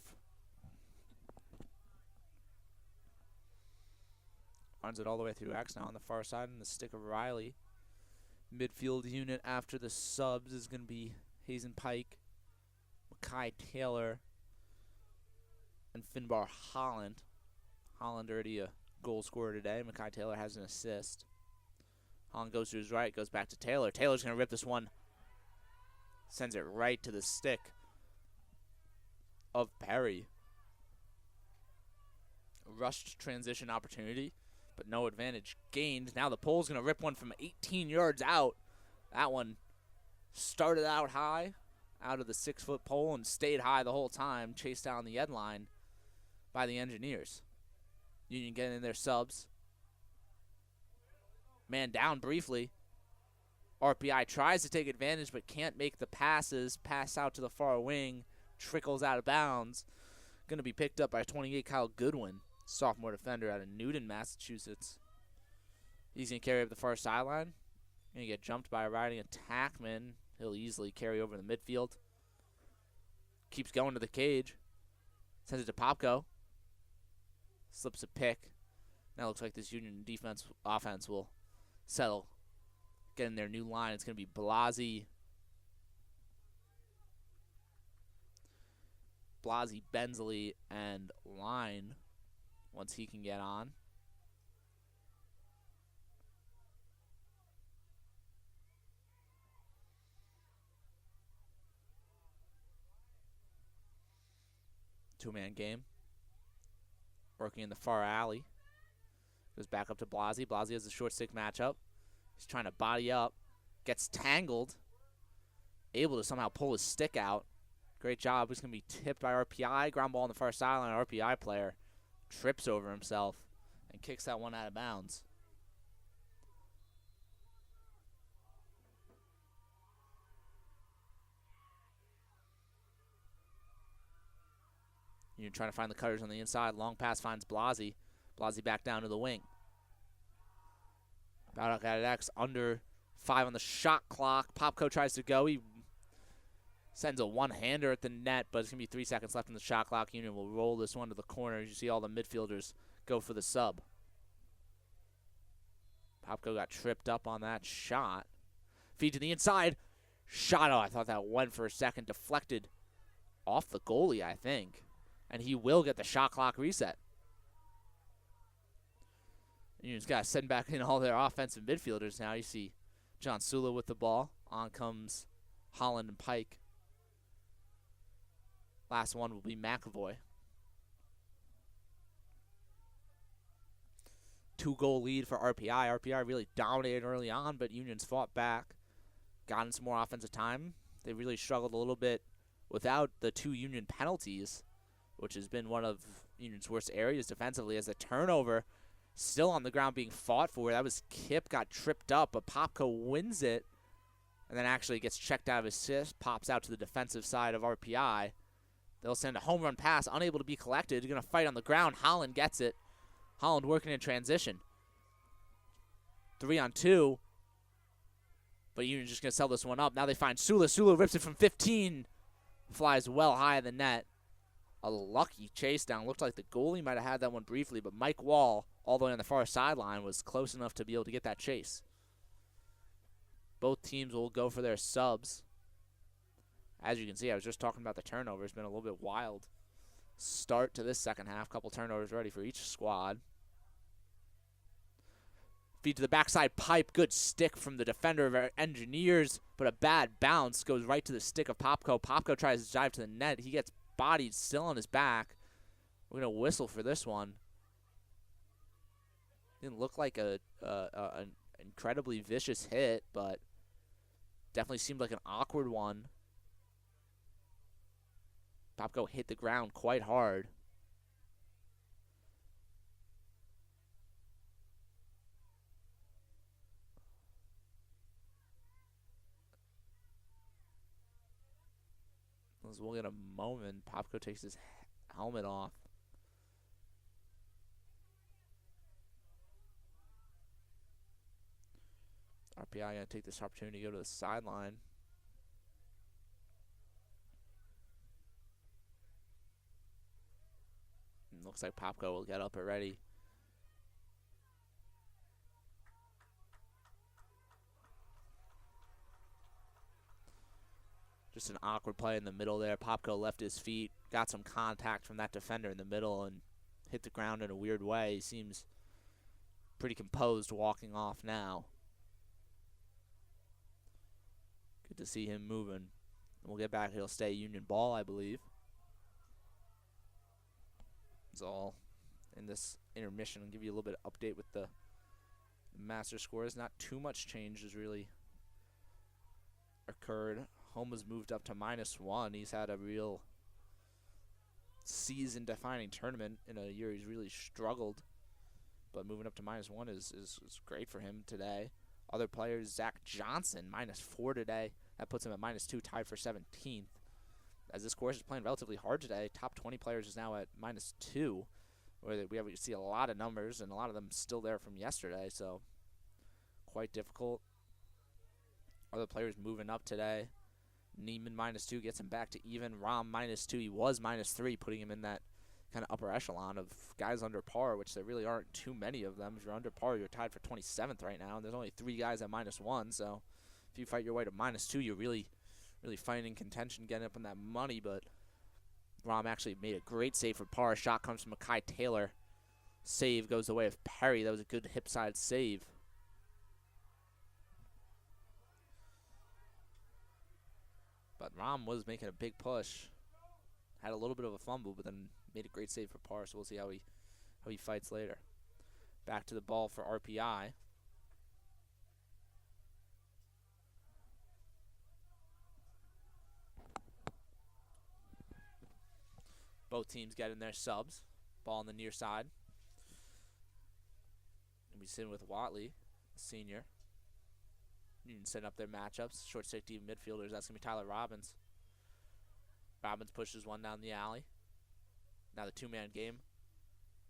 Runs it all the way through X now on the far side in the stick of Riley. Midfield unit after the subs is going to be Hazen Pike, Mackay Taylor, and Finbar Holland. Holland already a goal scorer today. Mackay Taylor has an assist. Holland goes to his right, goes back to Taylor. Taylor's going to rip this one. Sends it right to the stick of Perry. Rushed transition opportunity, but no advantage gained. Now the Pole's going to rip one from 18 yards out. That one started out high, out of the 6-foot pole, and stayed high the whole time, chased down the end line by the Engineers. Union getting in their subs. Man down briefly. RPI tries to take advantage but can't make the passes. Pass out to the far wing. Trickles out of bounds. Going to be picked up by 28 Kyle Goodwin, sophomore defender out of Newton, Massachusetts. He's going to carry up the far sideline. Going to get jumped by a riding attackman. He'll easily carry over the midfield. Keeps going to the cage. Sends it to Popko. Slips a pick. Now looks like this Union offense will settle. Get in their new line. It's going to be Blasi, Bensley, and Line once he can get on. Two-man game. Working in the far alley. Goes back up to Blasi. Blasi has a short stick matchup. He's trying to body up. Gets tangled. Able to somehow pull his stick out. Great job. He's going to be tipped by RPI. Ground ball on the far sideline. RPI player trips over himself and kicks that one out of bounds. You're trying to find the cutters on the inside. Long pass finds Blasi. Blasi back down to the wing. About at X, under 5 on the shot clock. Popko tries to go. He sends a one-hander at the net, but it's going to be 3 seconds left in the shot clock. Union will roll this one to the corner as you see all the midfielders go for the sub. Popko got tripped up on that shot. Feed to the inside. Shot. Oh, I thought that went for a second. Deflected off the goalie, I think. And he will get the shot clock reset. You just got to send back in all their offensive midfielders now. You see John Sula with the ball. On comes Holland and Pike. Last one will be McAvoy. 2-goal lead for RPI. RPI really dominated early on, but Union's fought back. Gotten some more offensive time. They really struggled a little bit without the 2 Union penalties, which has been one of Union's worst areas defensively, as the turnover still on the ground being fought for. That was Kip, got tripped up, but Popko wins it and then actually gets checked out of his assist, pops out to the defensive side of RPI. They'll send a home run pass, unable to be collected. They're going to fight on the ground. Holland gets it. Holland working in transition. 3-on-2. But Union's just going to sell this one up. Now they find Sula. Sula rips it from 15. Flies well high in the net. A lucky chase down. Looked like the goalie might have had that one briefly, but Mike Wall, all the way on the far sideline, was close enough to be able to get that chase. Both teams will go for their subs. As you can see, I was just talking about the turnover. It's been a little bit wild start to this second half. Couple turnovers ready for each squad. Feed to the backside pipe. Good stick from the defender of our Engineers, but a bad bounce goes right to the stick of Popko. Popko tries to dive to the net. He gets bodied, still on his back. We're going to whistle for this one. Didn't look like an incredibly vicious hit, but definitely seemed like an awkward one. Popko hit the ground quite hard. As we'll get a moment, Popko takes his helmet off. RPI going to take this opportunity to go to the sideline. And looks like Popko will get up already. Just an awkward play in the middle there. Popko left his feet, got some contact from that defender in the middle, and hit the ground in a weird way. He seems pretty composed walking off now. Good to see him moving. We'll get back. He'll stay Union ball, I believe. It's all in this intermission. I'll give you a little bit of update with the master scores. Not too much change has really occurred. Homa's moved up to -1. He's had a real season-defining tournament in a year he's really struggled. But moving up to -1 is great for him today. Other players, Zach Johnson, -4 today. That puts him at -2, tied for 17th. As this course is playing relatively hard today, top 20 players is now at -2, where we see a lot of numbers, and a lot of them still there from yesterday, so quite difficult. Other players moving up today. Neiman -2 gets him back to even. Rahm -2. He was -3, putting him in that kind of upper echelon of guys under par, which there really aren't too many of them. If you're under par, you're tied for 27th right now, and there's only 3 guys at -1, so if you fight your way to -2, you're really fighting contention, getting up in that money. But Rahm actually made a great save for par. Shot comes from Mackay Taylor. Save goes the way of Perry. That was a good hip side save. But Rahm was making a big push. Had a little bit of a fumble, but then made a great save for par, so we'll see how he fights later. Back to the ball for RPI. Both teams getting their subs. Ball on the near side. And we sitting with Watley, senior. Union setting up their matchups. Short stick deep midfielders. That's going to be Tyler Robbins. Robbins pushes one down the alley. Now the 2-man game.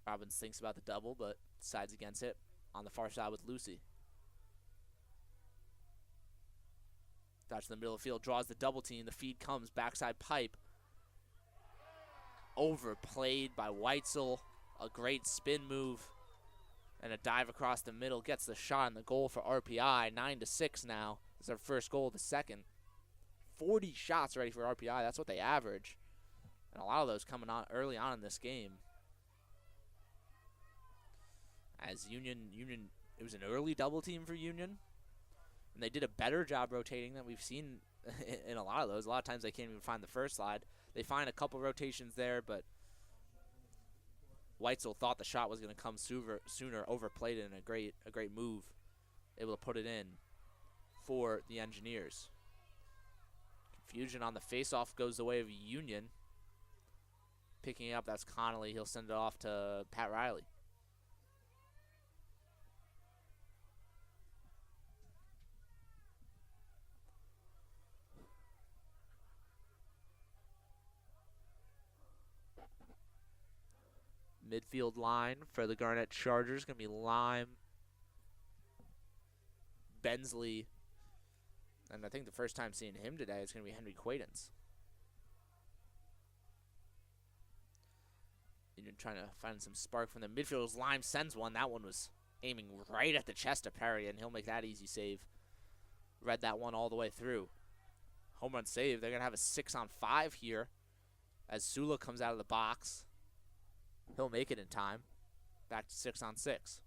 Robbins thinks about the double, but decides against it. On the far side with Lucy. Dodge to the middle of the field. Draws the double team. The feed comes. Backside pipe. Overplayed by Weitzel. A great spin move. And a dive across the middle. Gets the shot and the goal for RPI. 9-6 now. It's their first goal of the second. 40 shots ready for RPI. That's what they average. And a lot of those coming on early on in this game. As Union, it was an early double team for Union. And they did a better job rotating than we've seen in a lot of those. A lot of times they can't even find the first slide. They find a couple rotations there, but Weitzel thought the shot was going to come sooner, overplayed it in a great move. Able to put it in for the Engineers. Confusion on the faceoff goes the way of Union. Picking it up, that's Connolly. He'll send it off to Pat Riley. Midfield line for the Garnet Chargers going to be Lime, Bensley, and I think the first time seeing him today is going to be Henry Quaidens. Union trying to find some spark from the midfielders. Lime sends one. That one was aiming right at the chest of Perry, and he'll make that easy save. Read that one all the way through. Home run save. They're going to have a 6-on-5 here as Sula comes out of the box. He'll make it in time. Back to 6-on-6.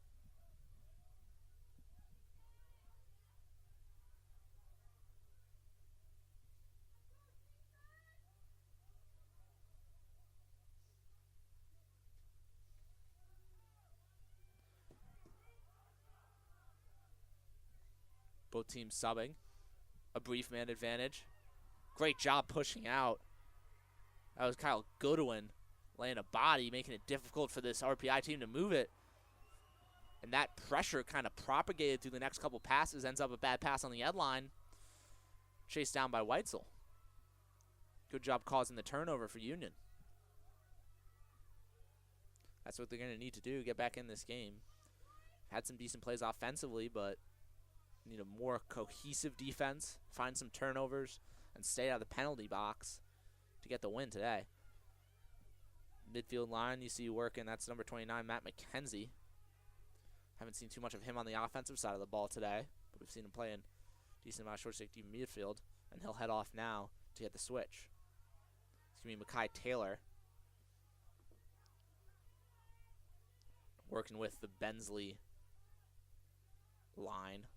Both teams subbing. A brief man advantage. Great job pushing out. That was Kyle Goodwin laying a body, making it difficult for this RPI team to move it. And that pressure kind of propagated through the next couple passes. Ends up a bad pass on the end line. Chased down by Weitzel. Good job causing the turnover for Union. That's what they're going to need to do, get back in this game. Had some decent plays offensively, but Need a more cohesive defense, find some turnovers, and stay out of the penalty box to get the win today. Midfield line you see working, that's number 29, Matt McKenzie. Haven't seen too much of him on the offensive side of the ball today, but we've seen him playing a decent amount of short stick deep midfield, and he'll head off now to get the switch. It's going to be Makai Taylor working with the Bensley line.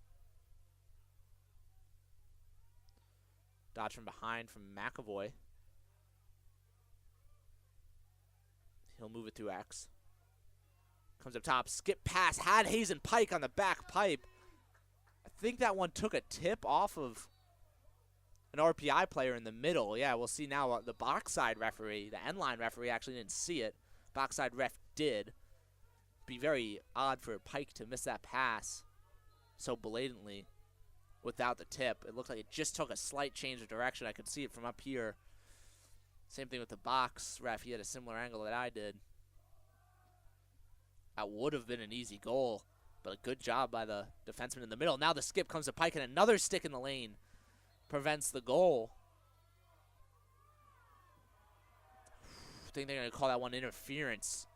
Dodge from behind from McAvoy. He'll move it to X. Comes up top, skip pass, had Hayes and Pike on the back pipe. I think that one took a tip off of an RPI player in the middle. Yeah, we'll see now. The box side referee, the end line referee, actually didn't see it. Box side ref did. Be very odd for Pike to miss that pass so blatantly without the tip. It looked like it just took a slight change of direction. I could see it from up here. Same thing with the box ref. He had a similar angle that I did. That would have been an easy goal, but a good job by the defenseman in the middle. Now the skip comes to Pike, and another stick in the lane prevents the goal. I think they're going to call that one interference.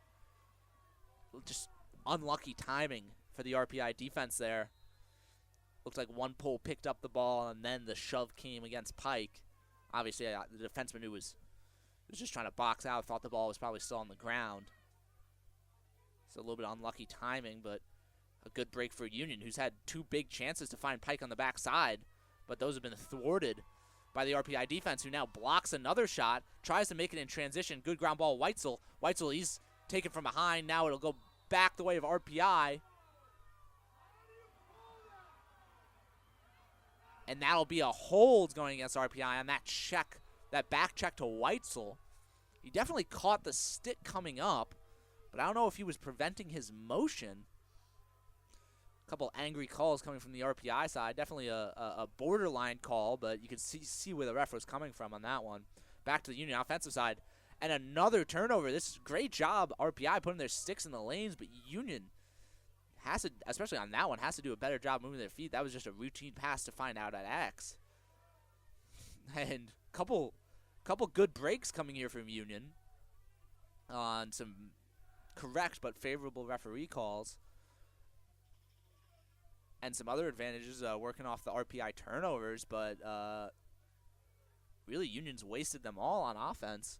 Just unlucky timing for the RPI defense there. Looked like one pull picked up the ball, and then the shove came against Pike. Obviously, the defenseman who was just trying to box out thought the ball was probably still on the ground. So a little bit unlucky timing, but a good break for Union, who's had two big chances to find Pike on the backside, but those have been thwarted by the RPI defense, who now blocks another shot, tries to make it in transition. Good ground ball, Weitzel. Weitzel, he's taken from behind. Now it'll go back the way of RPI. And that'll be a hold going against RPI on that check, that back check to Weitzel. He definitely caught the stick coming up, but I don't know if he was preventing his motion. A couple angry calls coming from the RPI side. Definitely a borderline call, but you can see where the ref was coming from on that one. Back to the Union offensive side. And another turnover. This is a great job, RPI, putting their sticks in the lanes, but Union has to, especially on that one, has to do a better job moving their feet. That was just a routine pass to find out at X. And couple good breaks coming here from Union on some correct but favorable referee calls. And some other advantages working off the RPI turnovers, but really Union's wasted them all on offense.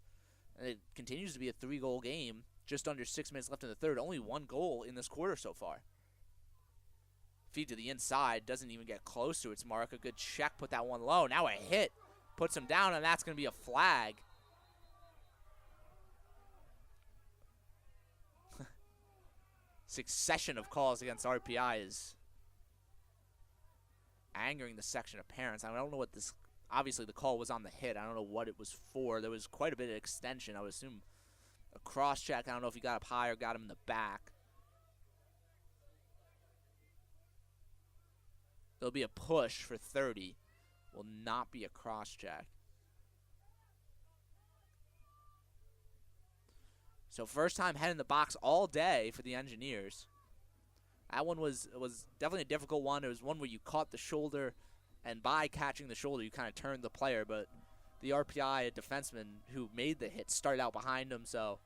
And it continues to be a 3-goal game, just under 6 minutes left in the third. Only one goal in this quarter so far. Feed to the inside, doesn't even get close to its mark. A good check, put that one low. Now a hit puts him down, and that's going to be a flag. Succession of calls against RPI is angering the section of parents. I don't know what this, obviously the call was on the hit. I don't know what it was for. There was quite a bit of extension. I would assume a cross check. I don't know if he got up high or got him in the back. There'll be a push for 30. Will not be a cross check. So first time head in the box all day for the Engineers. That one was definitely a difficult one. It was one where you caught the shoulder, and by catching the shoulder, you kind of turned the player. But the RPI defenseman who made the hit started out behind him, so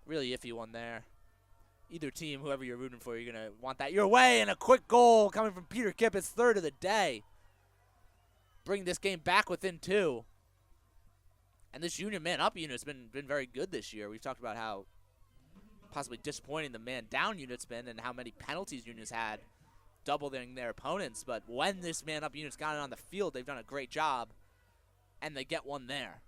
really iffy one there. Either team, whoever you're rooting for, you're going to want that your way. And a quick goal coming from Peter Kippett's third of the day. Bring this game back within 2. And this Union man-up unit's been very good this year. We've talked about how possibly disappointing the man-down unit's been and how many penalties Union's had, doubling their opponents. But when this man-up unit's got it on the field, they've done a great job, and they get one there.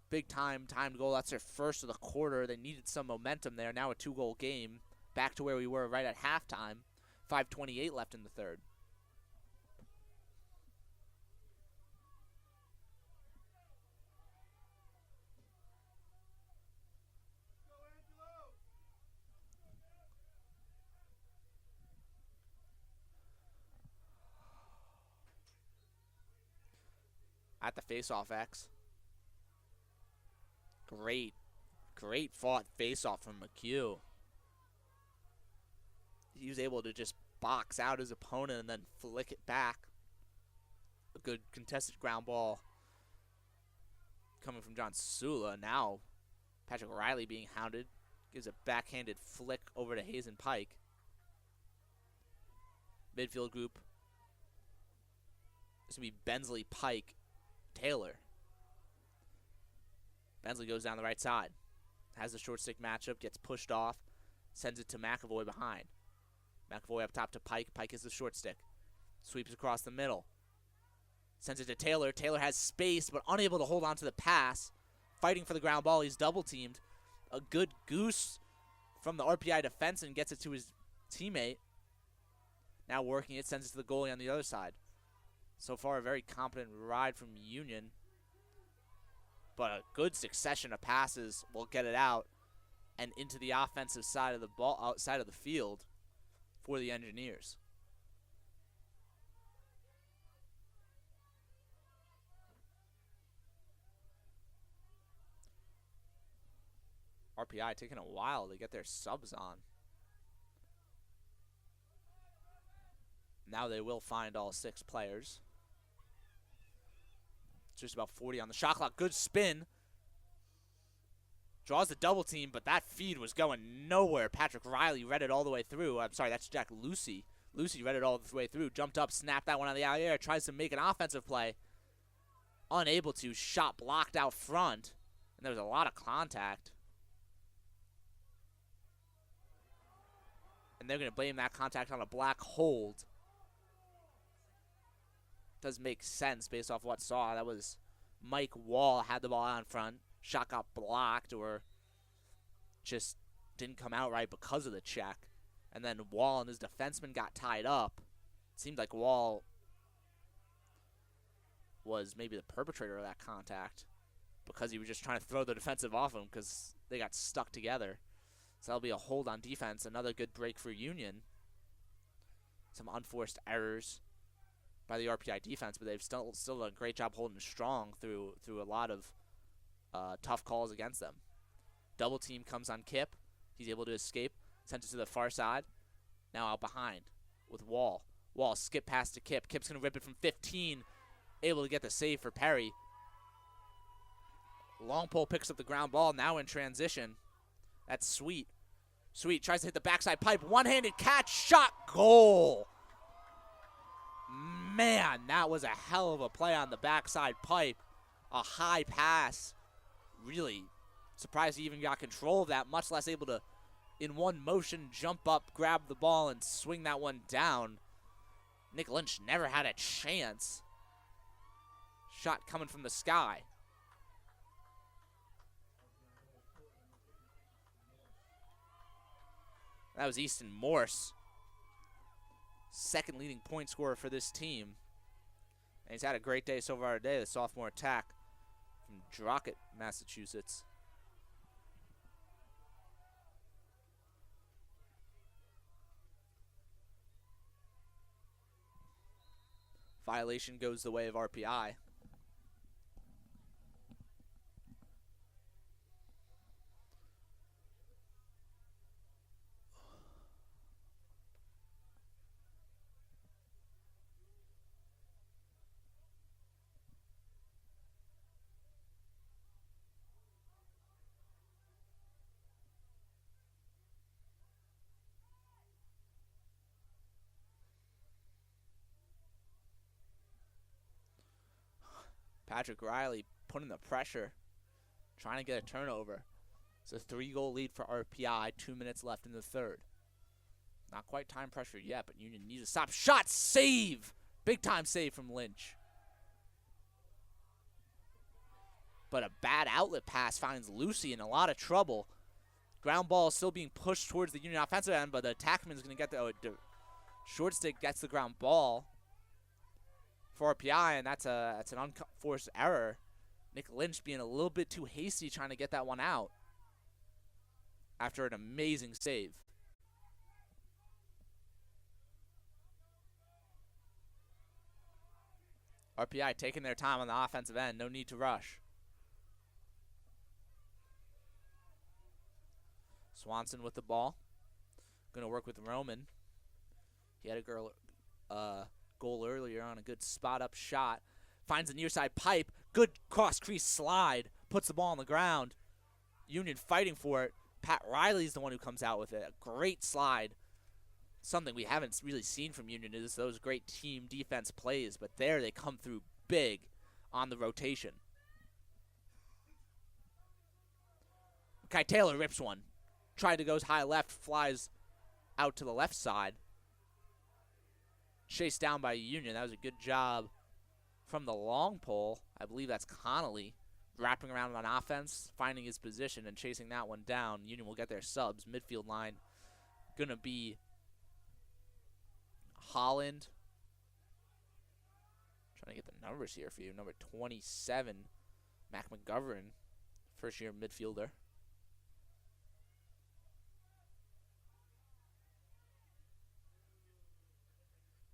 Big timed goal. That's their first of the quarter. They needed some momentum there. Now a 2-goal game. Back to where we were right at halftime. 5:28 left in the third. At the face-off, X. Great fought face-off from McHugh. He was able to just box out his opponent and then flick it back. A good contested ground ball coming from John Sula. Now Patrick Riley being hounded. Gives a backhanded flick over to Hazen Pike. Midfield group. This will be Bensley, Pike, Taylor. Bensley goes down the right side. Has the short stick matchup, gets pushed off, sends it to McAvoy behind. McAvoy up top to Pike. Pike is the short stick. Sweeps across the middle. Sends it to Taylor. Taylor has space, but unable to hold on to the pass. Fighting for the ground ball. He's double teamed. A good goose from the RPI defense and gets it to his teammate. Now working it, sends it to the goalie on the other side. So far, a very competent ride from Union. But a good succession of passes will get it out and into the offensive side of the ball, outside of the field for the Engineers. RPI taking a while to get their subs on. Now they will find all 6 players. It's just about 40 on the shot clock. Good spin. Draws the double team, but that feed was going nowhere. Patrick Riley read it all the way through. I'm sorry, that's Jack Lucy. Lucy read it all the way through. Jumped up, snapped that one out of the air. Tries to make an offensive play. Unable to. Shot blocked out front. And there was a lot of contact. And they're going to blame that contact on a black hold. Does make sense based off what saw. That was Mike Wall had the ball out in front. Shot got blocked or just didn't come out right because of the check. And then Wall and his defenseman got tied up. It seemed like Wall was maybe the perpetrator of that contact because he was just trying to throw the defensive off him because they got stuck together. So that'll be a hold on defense. Another good break for Union. Some unforced errors by the RPI defense, but they've still done a great job holding strong through a lot of tough calls against them. Double team comes on Kip. He's able to escape. Sent it to the far side. Now out behind with Wall. Wall skip past to Kip. Kip's going to rip it from 15. Able to get the save for Perry. Long pole picks up the ground ball. Now in transition. That's Sweet. Sweet tries to hit the backside pipe. One-handed catch. Shot. Goal. Man, that was a hell of a play on the backside pipe. A high pass. Really surprised he even got control of that, much less able to, in one motion, jump up, grab the ball, and swing that one down. Nick Lynch never had a chance. Shot coming from the sky. That was Easton Morse. Second leading point scorer for this team. And he's had a great day so far today, the sophomore attack from Drockett, Massachusetts. Violation goes the way of RPI. Patrick Riley putting the pressure, trying to get a turnover. It's a 3-goal lead for RPI, 2 minutes left in the third. Not quite time pressure yet, but Union needs to stop. Shot, save! Big time save from Lynch. But a bad outlet pass finds Lucy in a lot of trouble. Ground ball is still being pushed towards the Union offensive end, but the attackman is going to get the short stick, gets the ground ball for RPI, and that's an unforced error. Nick Lynch being a little bit too hasty trying to get that one out after an amazing save. RPI taking their time on the offensive end. No need to rush. Swanson with the ball. Going to work with Roman. He had a goal earlier on a good spot-up shot. Finds the near side pipe. Good cross-crease slide. Puts the ball on the ground. Union fighting for it. Pat Riley's the one who comes out with it. A great slide. Something we haven't really seen from Union is those great team defense plays, but there they come through big on the rotation. Kai Taylor rips one. Tried to go high left, flies out to the left side. Chased down by Union. That was a good job from the long pole. I believe that's Connolly wrapping around on offense, finding his position and chasing that one down. Union will get their subs. Midfield line going to be Holland. Trying to get the numbers here for you. Number 27, Mac McGovern, first-year midfielder.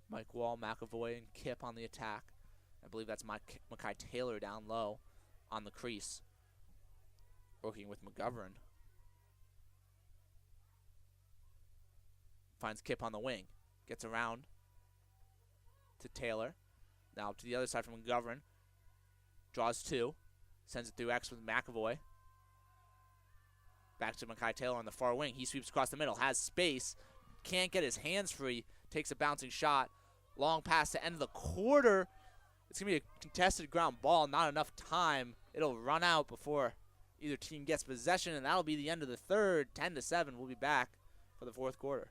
Mike Wall, McAvoy, and Kip on the attack. I believe that's Mackay Taylor down low on the crease, working with McGovern. Finds Kip on the wing. Gets around to Taylor. Now to the other side from McGovern. Draws two. Sends it through X with McAvoy. Back to Mackay Taylor on the far wing. He sweeps across the middle. Has space. Can't get his hands free. Takes a bouncing shot. Long pass to end of the quarter. It's going to be a contested ground ball. Not enough time. It'll run out before either team gets possession, and that'll be the end of the third. 10-7. We'll be back for the fourth quarter.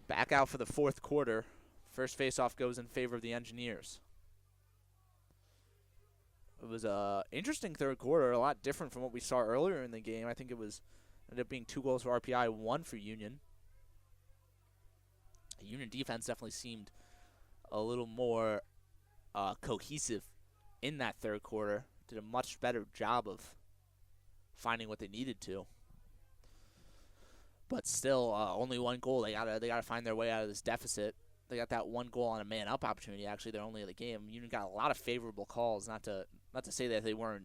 Back out for the fourth quarter. First faceoff goes in favor of the Engineers. It was an interesting third quarter, a lot different from what we saw earlier in the game. I think ended up being 2 goals for RPI, 1 for Union. The Union defense definitely seemed a little more cohesive in that third quarter. Did a much better job of finding what they needed to. But still, only 1 goal. They gotta find their way out of this deficit. They got that 1 goal on a man-up opportunity. Actually, they're only in the game. Union got a lot of favorable calls. Not to say that they weren't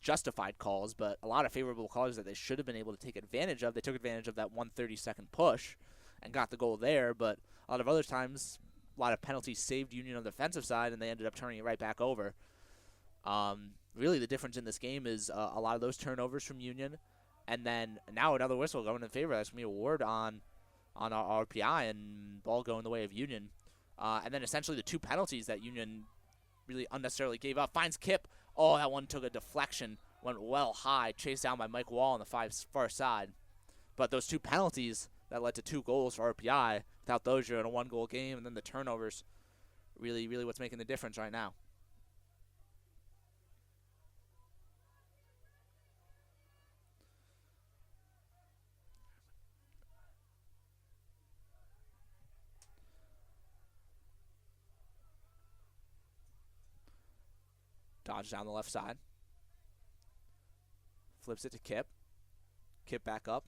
justified calls, but a lot of favorable calls that they should have been able to take advantage of. They took advantage of that 132nd push and got the goal there. But a lot of other times, a lot of penalties saved Union on the defensive side, and they ended up turning it right back over. Really, the difference in this game is a lot of those turnovers from Union And then now another whistle going in favor. That's going to be a ward on our RPI, and ball going the way of Union. And then essentially the two penalties that Union really unnecessarily gave up. Finds Kip. Oh, that one took a deflection. Went well high. Chased down by Mike Wall on the far side. But those two penalties that led to 2 goals for RPI, without those, you're in a 1-goal game. And then the turnovers, really, really what's making the difference right now. Dodge down the left side. Flips it to Kip. Kip back up.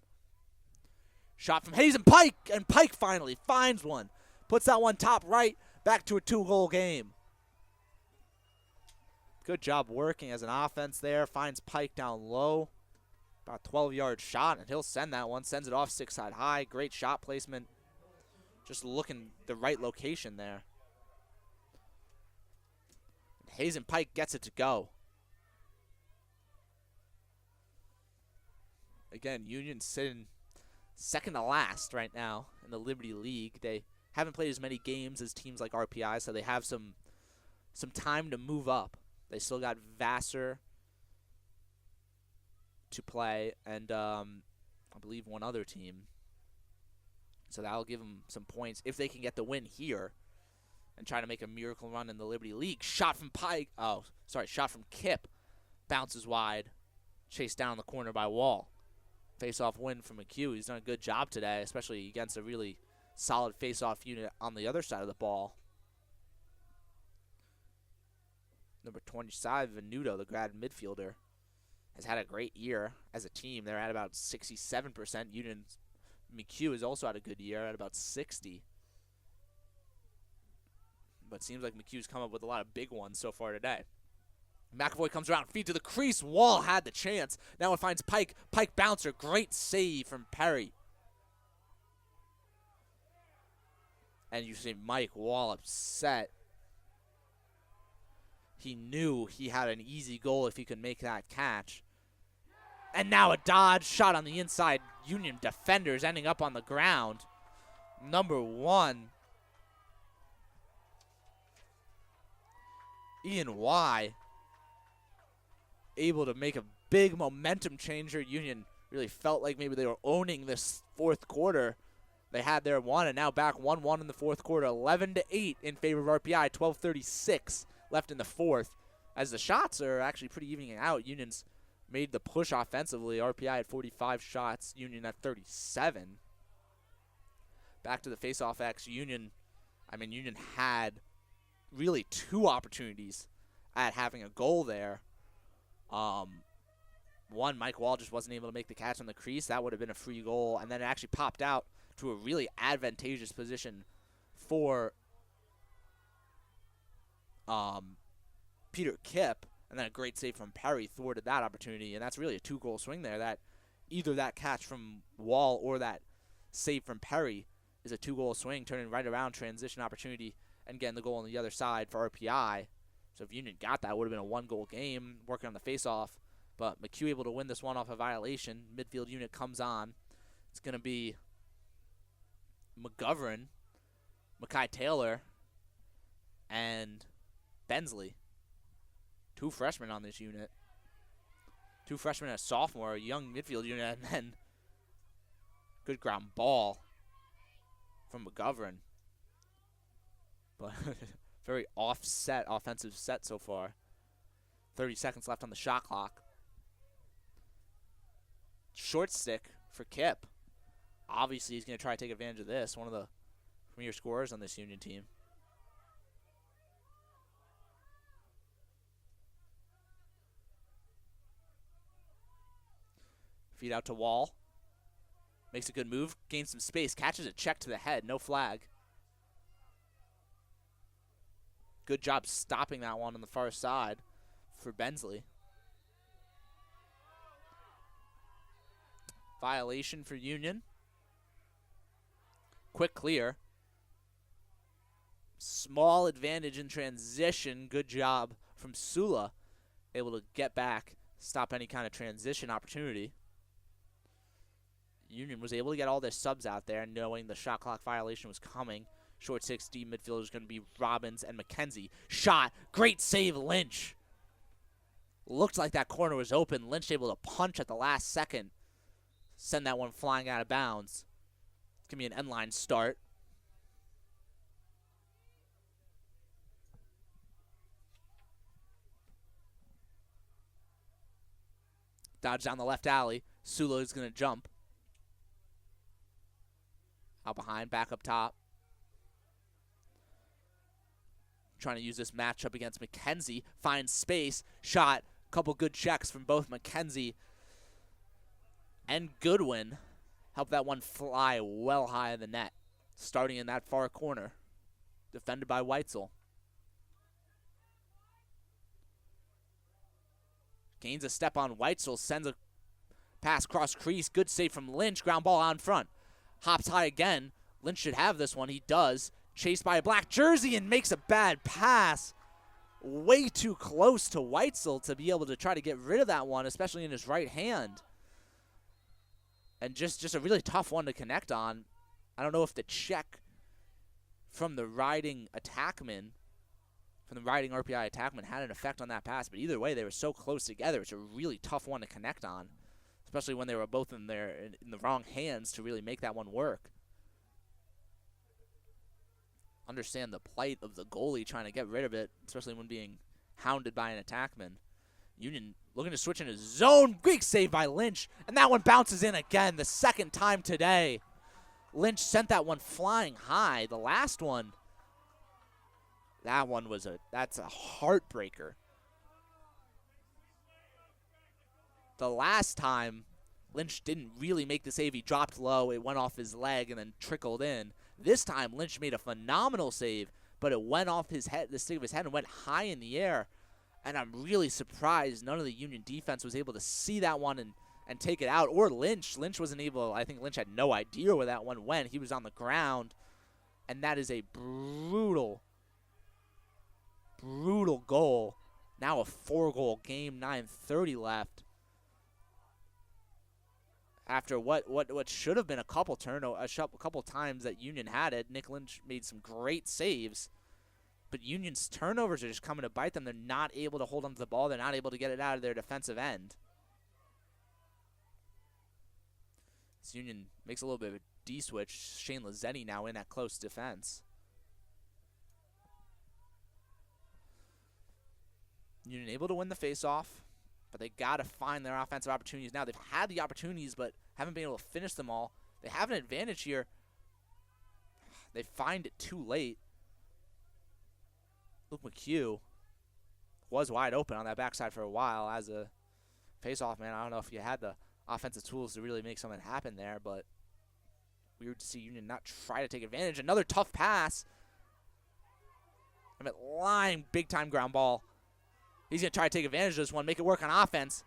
Shot from Hayes and Pike finally finds one. Puts that one top right, back to a 2-goal game. Good job working as an offense there. Finds Pike down low. About a 12-yard shot, and he'll send that one. Sends it off 6-side high. Great shot placement. Just looking the right location there. Hayes and Pike gets it to go. Again, Union sitting second to last right now in the Liberty League. They haven't played as many games as teams like RPI, so they have some time to move up. They still got Vassar to play, and I believe one other team. So that'll give them some points if they can get the win here and try to make a miracle run in the Liberty League. Shot from Pike. Oh, sorry, shot from Kip. Bounces wide. Chased down the corner by Wall. Face-off win from McHugh. He's done a good job today, especially against a really solid face-off unit on the other side of the ball. Number 25, Venuto, the grad midfielder, has had a great year as a team. They're at about 67%. Union McHugh has also had a good year at about 60%. But seems like McHugh's come up with a lot of big ones so far today. McAvoy comes around, feed to the crease. Wall had the chance. Now it finds Pike. Pike bouncer. Great save from Perry. And you see Mike Wall upset. He knew he had an easy goal if he could make that catch. And now a dodge shot on the inside. Union defenders ending up on the ground. Number 1. Ian Y. able to make a big momentum changer. Union really felt like maybe they were owning this fourth quarter. They had their one, and now back 1-1 in the fourth quarter, 11-8 in favor of RPI, 12:36 left in the fourth. As the shots are actually pretty evening out, Union's made the push offensively. RPI at 45 shots, Union at 37. Back to the face-off X. Union had really 2 opportunities at having a goal there. One, Mike Wall just wasn't able to make the catch on the crease. That would have been a free goal. And then it actually popped out to a really advantageous position for Peter Kipp. And then a great save from Perry thwarted that opportunity. And that's really a 2-goal swing there. That either that catch from Wall or that save from Perry is a 2-goal swing, turning right around, transition opportunity, and getting the goal on the other side for RPI. So if Union got that, it would have been a 1-goal game, working on the face-off. But McHugh able to win this one off a violation. Midfield unit comes on. It's going to be McGovern, Mackay Taylor, and Bensley. 2 freshmen on this unit. 2 freshmen and a sophomore, a young midfield unit, and then good ground ball from McGovern. But very offset offensive set so far. 30 seconds left on the shot clock. Short stick for Kipp. Obviously, he's going to try to take advantage of this. One of the premier scorers on this Union team. Feed out to Wall. Makes a good move. Gains some space. Catches a check to the head. No flag. Good job stopping that one on the far side for Bensley. Violation for Union. Quick clear. Small advantage in transition. Good job from Sula. Able to get back, stop any kind of transition opportunity. Union was able to get all their subs out there, knowing the shot clock violation was coming. Short 6D midfielder is going to be Robbins and McKenzie. Shot. Great save, Lynch. Looked like that corner was open. Lynch able to punch at the last second. Send that one flying out of bounds. It's going to be an end line start. Dodge down the left alley. Sula is going to jump. Out behind, back up top. Trying to use this matchup against McKenzie. Finds space. Shot. Couple good checks from both McKenzie and Goodwin. Help that one fly well high in the net. Starting in that far corner. Defended by Weitzel. Gains a step on Weitzel. Sends a pass cross crease. Good save from Lynch. Ground ball out in front. Hops high again. Lynch should have this one. He does. Chased by a black jersey and makes a bad pass. Way too close to Weitzel to be able to try to get rid of that one, especially in his right hand. And just a really tough one to connect on. I don't know if the check from the riding attackman, from the riding RPI attackman, had an effect on that pass, but either way, they were so close together. It's a really tough one to connect on, especially when they were both in the wrong hands to really make that one work. Understand the plight of the goalie trying to get rid of it, especially when being hounded by an attackman. Union looking to switch into zone. Great save by Lynch, and that one bounces in again, the second time today. Lynch sent that one flying high. The last one, that's a heartbreaker. The last time, Lynch didn't really make the save. He dropped low. It went off his leg and then trickled in. This time, Lynch made a phenomenal save, but it went off his head, the stick of his head, and went high in the air. And I'm really surprised none of the Union defense was able to see that one and take it out. Or Lynch. Lynch wasn't able. I think Lynch had no idea where that one went. He was on the ground. And that is a brutal, brutal goal. Now a 4-goal game, 9:30 left. After what should have been a couple times that Union had it, Nick Lynch made some great saves, but Union's turnovers are just coming to bite them. They're not able to hold on to the ball. They're not able to get it out of their defensive end. This Union makes a little bit of a D-switch. Shane Lazzetti now in at close defense. Union able to win the face-off. But they got to find their offensive opportunities now. They've had the opportunities, but haven't been able to finish them all. They have an advantage here. They find it too late. Luke McHugh was wide open on that backside for a while as a face-off man. I don't know if you had the offensive tools to really make something happen there, but weird to see Union not try to take advantage. Another tough pass. I'm at line, big-time ground ball. He's going to try to take advantage of this one, make it work on offense.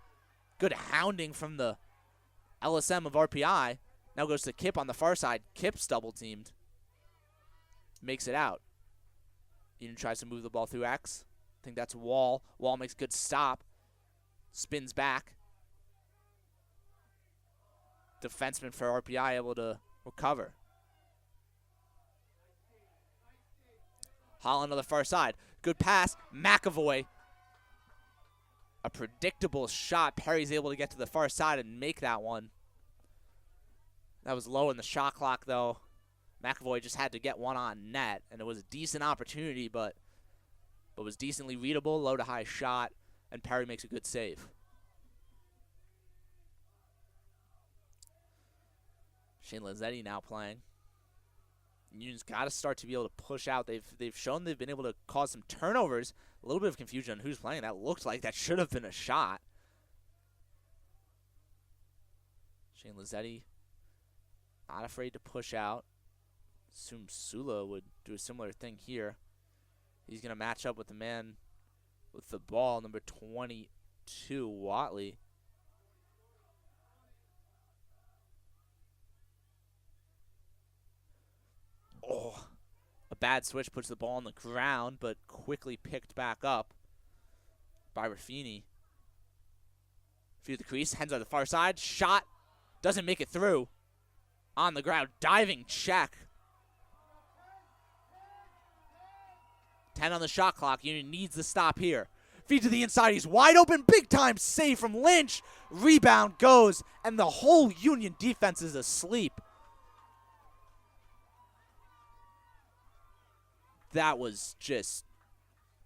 Good hounding from the LSM of RPI. Now goes to Kip on the far side. Kip's double-teamed. Makes it out. Union tries to move the ball through X. I think that's Wall. Wall makes a good stop. Spins back. Defenseman for RPI able to recover. Holland on the far side. Good pass. McAvoy. A predictable shot. Perry's able to get to the far side and make that one. That was low in the shot clock, though. McAvoy just had to get one on net, and it was a decent opportunity, but was decently readable. Low to high shot, and Perry makes a good save. Shane Lazzetti now playing. Union's got to start to be able to push out. They've shown they've been able to cause some turnovers. A little bit of confusion on who's playing. That looked like that should have been a shot. Shane Lazzetti not afraid to push out. Assume Sula would do a similar thing here. He's going to match up with the man with the ball, number 22, Watley. Oh, a bad switch puts the ball on the ground, but quickly picked back up by Raffini. Through the crease, hands on the far side, shot, doesn't make it through. On the ground, diving check. 10 on the shot clock. Union needs the stop here. Feed to the inside. He's wide open. Big time save from Lynch. Rebound goes, and the whole Union defense is asleep. That was just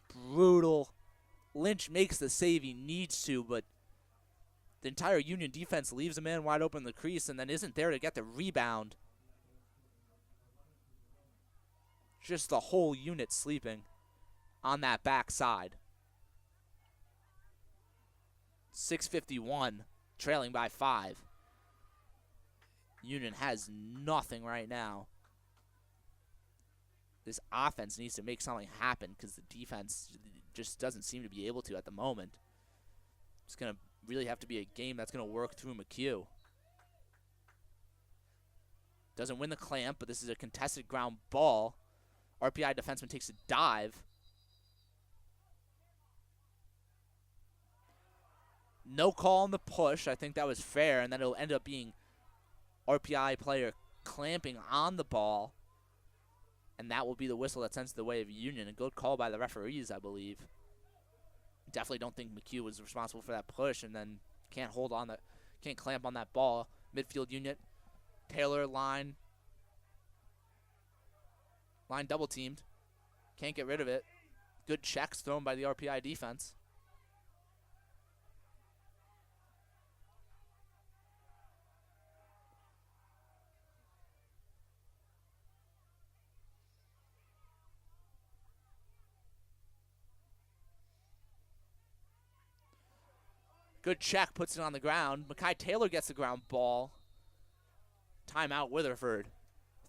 brutal. Lynch makes the save he needs to, but the entire Union defense leaves a man wide open in the crease and then isn't there to get the rebound. Just the whole unit sleeping on that backside. 6:51, trailing by 5. Union has nothing right now. This offense needs to make something happen because the defense just doesn't seem to be able to at the moment. It's going to really have to be a game that's going to work through McHugh. Doesn't win the clamp, but this is a contested ground ball. RPI defenseman takes a dive. No call on the push. I think that was fair, and then it'll end up being RPI player clamping on the ball. And that will be the whistle that sends the way of Union. A good call by the referees, I believe. Definitely don't think McHugh was responsible for that push, and then can't clamp on that ball. Midfield unit, Taylor line double teamed. Can't get rid of it. Good checks thrown by the RPI defense. Good check, puts it on the ground. Makai Taylor gets the ground ball. Timeout, Weatherford.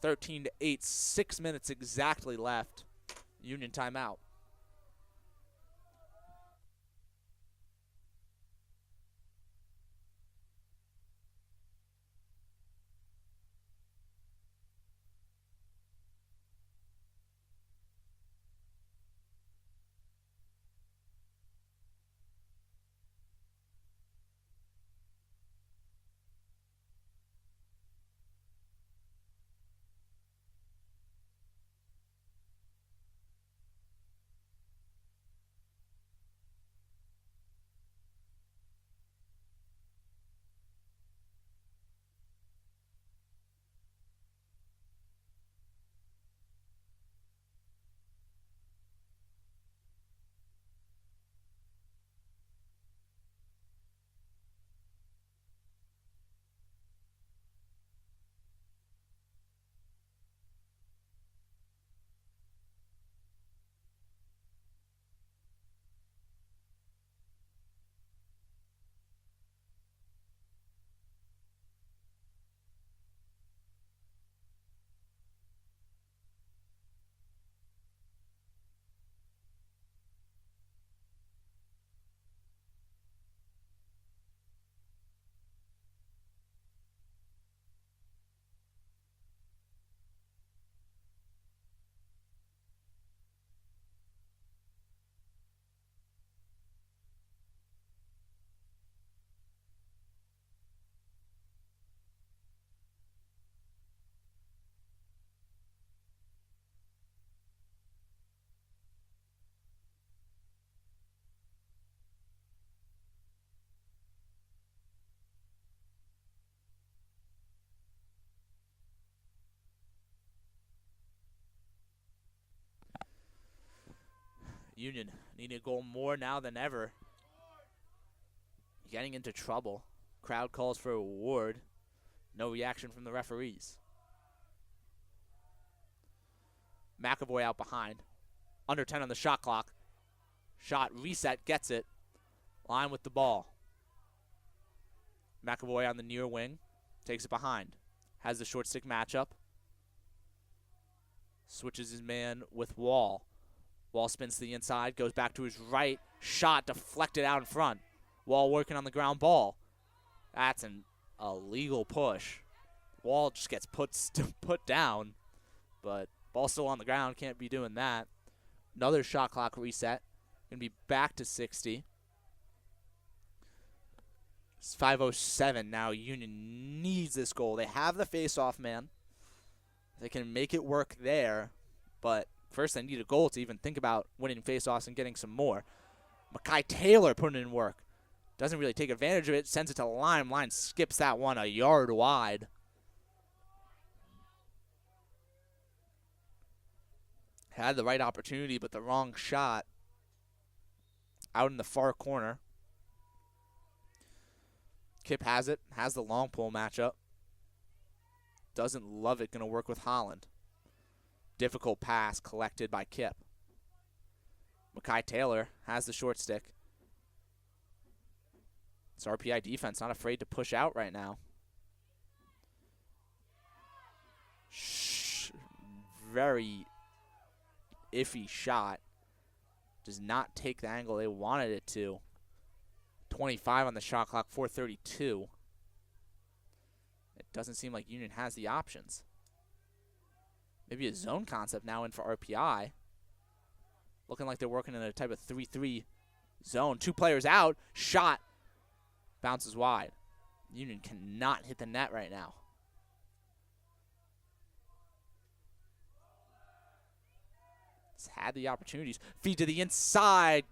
13-8, 6 minutes exactly left. Union timeout. Union needing a goal more now than ever. Getting into trouble. Crowd calls for a award. No reaction from the referees. McAvoy out behind. Under 10 on the shot clock. Shot reset, gets it. Line with the ball. McAvoy on the near wing. Takes it behind. Has the short stick matchup. Switches his man with Wall. Wall spins to the inside, goes back to his right. Shot deflected out in front. Wall working on the ground ball. That's an illegal push. Wall just gets put down, but ball still on the ground. Can't be doing that. Another shot clock reset. Going to be back to 60. It's 5:07 now. Union needs this goal. They have the face-off man. They can make it work there, but first they need a goal to even think about winning face-offs and getting some more. Mackay Taylor putting in work. Doesn't really take advantage of it. Sends it to the line. Line skips that one a yard wide. Had the right opportunity, but the wrong shot. Out in the far corner. Kip has it. Has the long pole matchup. Doesn't love it. Going to work with Holland. Difficult pass collected by Kip. Mackay Taylor has the short stick. It's RPI defense, not afraid to push out right now. Very iffy shot. Does not take the angle they wanted it to. 25 on the shot clock, 4:32. It doesn't seem like Union has the options. Maybe a zone concept now in for RPI. Looking like they're working in a type of 3-3 zone. 2 players out. Shot. Bounces wide. Union cannot hit the net right now. It's had the opportunities. Feed to the inside.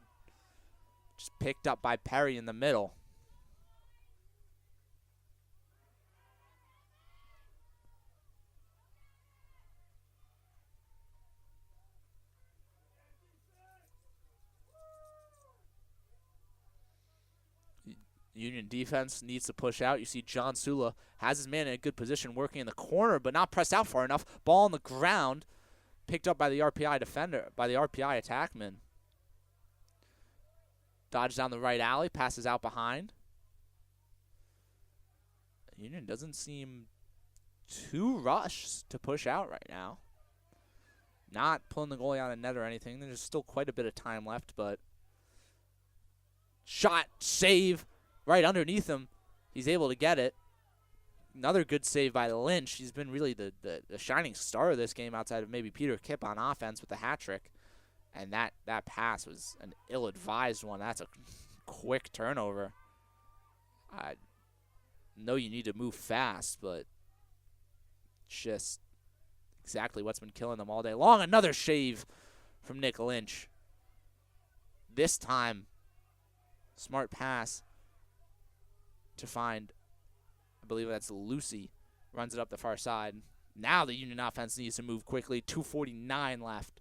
Just picked up by Perry in the middle. Union defense needs to push out. You see John Sula has his man in a good position working in the corner, but not pressed out far enough. Ball on the ground. Picked up by the RPI defender, by the RPI attackman. Dodges down the right alley, passes out behind. Union doesn't seem too rushed to push out right now. Not pulling the goalie out of net or anything. There's still quite a bit of time left, but shot, save. Right underneath him, he's able to get it. Another good save by Lynch. He's been really the shining star of this game outside of maybe Peter Kipp on offense with the hat trick. And that pass was an ill-advised one. That's a quick turnover. I know you need to move fast, but just exactly what's been killing them all day long. Another shave from Nick Lynch. This time, smart pass to find, I believe that's Lucy, runs it up the far side. Now the Union offense needs to move quickly. 2:49 left.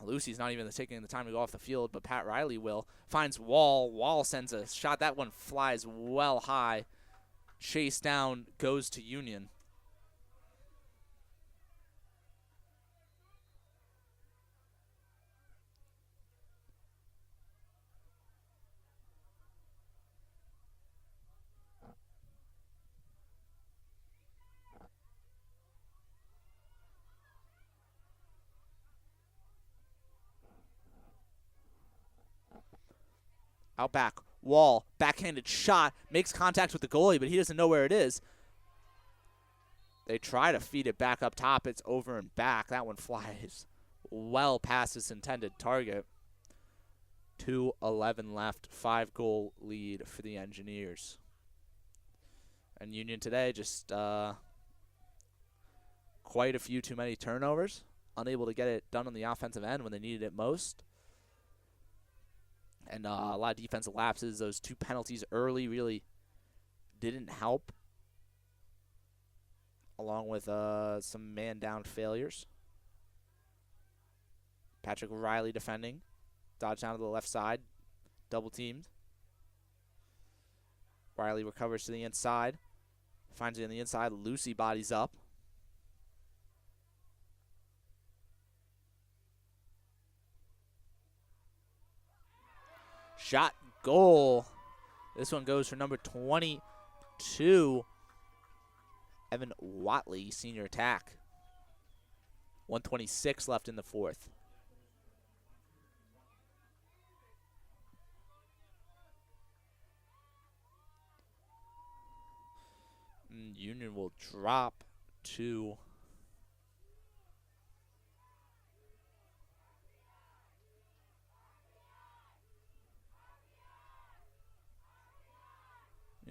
Lucy's not even taking the time to go off the field, but Pat Riley will. Finds Wall. Wall sends a shot. That one flies well high. Chase down, goes to Union. Out back, Wall, backhanded shot, makes contact with the goalie, but he doesn't know where it is. They try to feed it back up top. It's over and back. That one flies well past its intended target. 2:11 left, 5-goal lead for the Engineers. And Union today just quite a few too many turnovers. Unable to get it done on the offensive end when they needed it most. And a lot of defensive lapses. Those 2 penalties early really didn't help, along with some man-down failures. Patrick Riley defending. Dodged down to the left side. Double-teamed. Riley recovers to the inside. Finds it on the inside. Lucy bodies up. Shot, goal. This one goes for number 22, Evan Watley, senior attack. 1:26 left in the fourth. And Union will drop to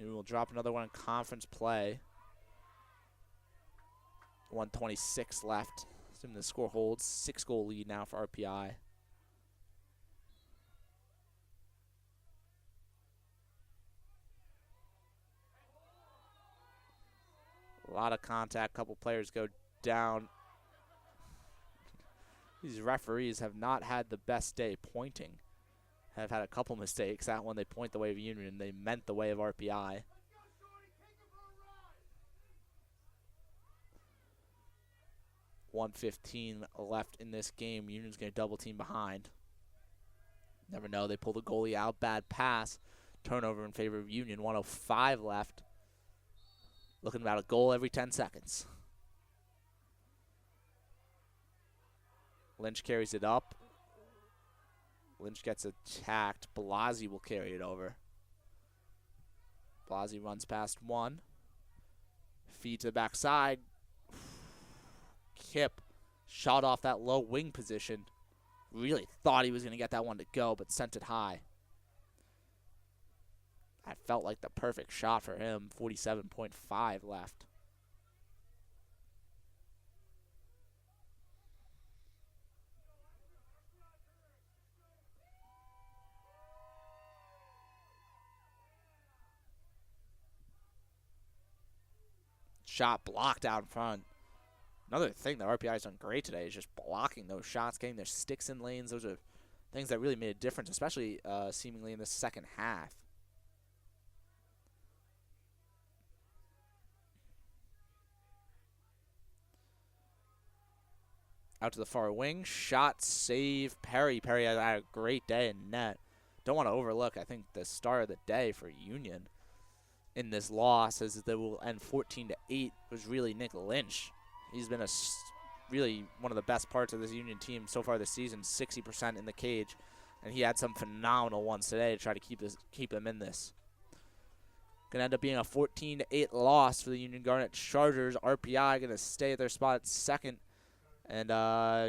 Union will drop another one in conference play. 1:26 left. Assuming the score holds. 6-goal lead now for RPI. A lot of contact. Couple players go down. These referees have not had the best day pointing. Have had a couple mistakes. That one they point the way of Union. They meant the way of RPI. .115 left in this game. Union's going to double team behind. Never know. They pull the goalie out. Bad pass. Turnover in favor of Union. 1:05 left. Looking about a goal every 10 seconds. Lynch carries it up. Lynch gets attacked. Blasi will carry it over. Blasi runs past one. Feed to the backside. Kip shot off that low wing position. Really thought he was going to get that one to go, but sent it high. That felt like the perfect shot for him. 47.5 left. Shot blocked out in front. Another thing that RPI has done great today is just blocking those shots, getting their sticks in lanes. Those are things that really made a difference, especially seemingly in the second half. Out to the far wing. Shot, save, Perry. Perry had a great day in net. Don't want to overlook, I think, the star of the day for Union in this loss, as they will end 14-8, was really Nick Lynch. He's been really one of the best parts of this Union team so far this season, 60% in the cage, and he had some phenomenal ones today to try to keep them in this. Going to end up being a 14-8 loss for the Union Garnet Chargers. RPI going to stay at their spot at second, and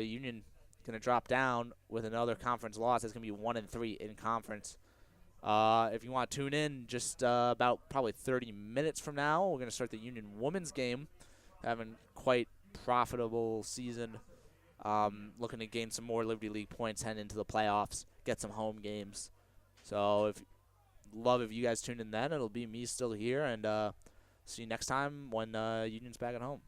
Union going to drop down with another conference loss. It's going to be 1-3 in conference. If you want to tune in, just about probably 30 minutes from now, we're going to start the Union women's game. Having quite profitable season. Looking to gain some more Liberty League points, head into the playoffs, get some home games. So if you guys tune in then. It'll be me still here, and see you next time when Union's back at home.